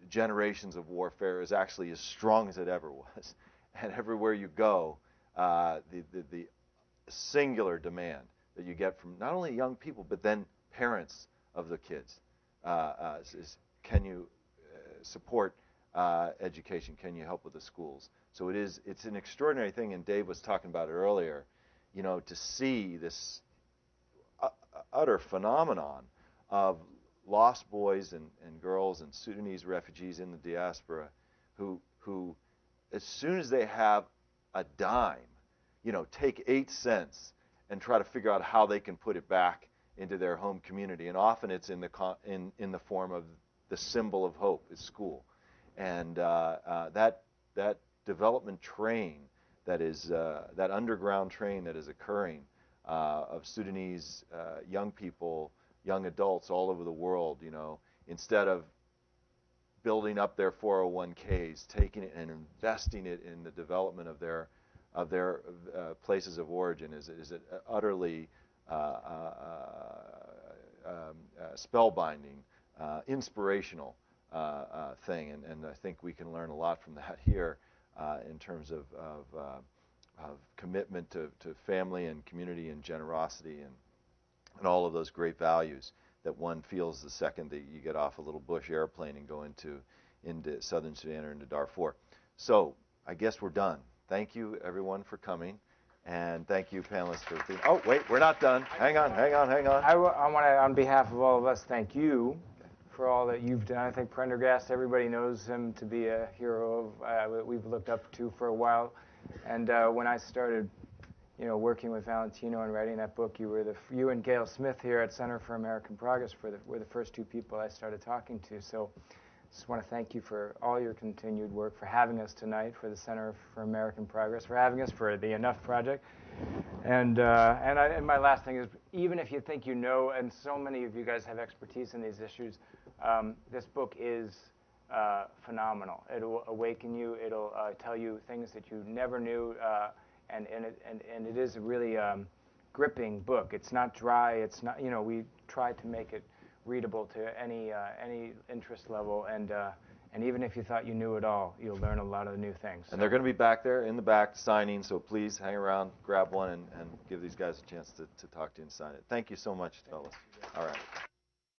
generations of warfare, is actually as strong as it ever was. And everywhere you go, the singular demand that you get from not only young people, but then parents of the kids is, can you support education? Can you help with the schools? So it's an extraordinary thing, and Dave was talking about it earlier, you know, to see this utter phenomenon of lost boys and girls and Sudanese refugees in the diaspora who as soon as they have a dime, you know, take 8 cents and try to figure out how they can put it back into their home community. And often it's in the form of the symbol of hope, is school. And that development train that is that underground train that is occurring of Sudanese young people, young adults all over the world, you know, instead of building up their 401ks, taking it and investing it in the development of their places of origin is an utterly spellbinding, inspirational thing, and I think we can learn a lot from that here in terms of commitment to family and community and generosity and all of those great values that one feels the second that you get off a little Bush airplane and go into southern Sudan or into Darfur. So I guess we're done. Thank you, everyone, for coming. And thank you, panelists, for being... Oh, wait, we're not done. Hang on. I want to, on behalf of all of us, thank you for all that you've done. I think Prendergast, everybody knows him to be a hero of we've looked up to for a while. And when I started, you know, working with Valentino and writing that book, you and Gail Smith here at Center for American Progress were the first two people I started talking to. So just want to thank you for all your continued work, for having us tonight, for the Center for American Progress, for having us, for the Enough Project. And my last thing is, even if you think you know, and so many of you guys have expertise in these issues, this book is phenomenal. It'll awaken you. It'll tell you things that you never knew, and it is a really gripping book. It's not dry. It's not, you know, we try to make it readable to any interest level, and even if you thought you knew it all, you'll learn a lot of new things. And they're going to be back there in the back signing, so please hang around, grab one, and give these guys a chance to talk to you and sign it. Thank you so much, fellas. All right.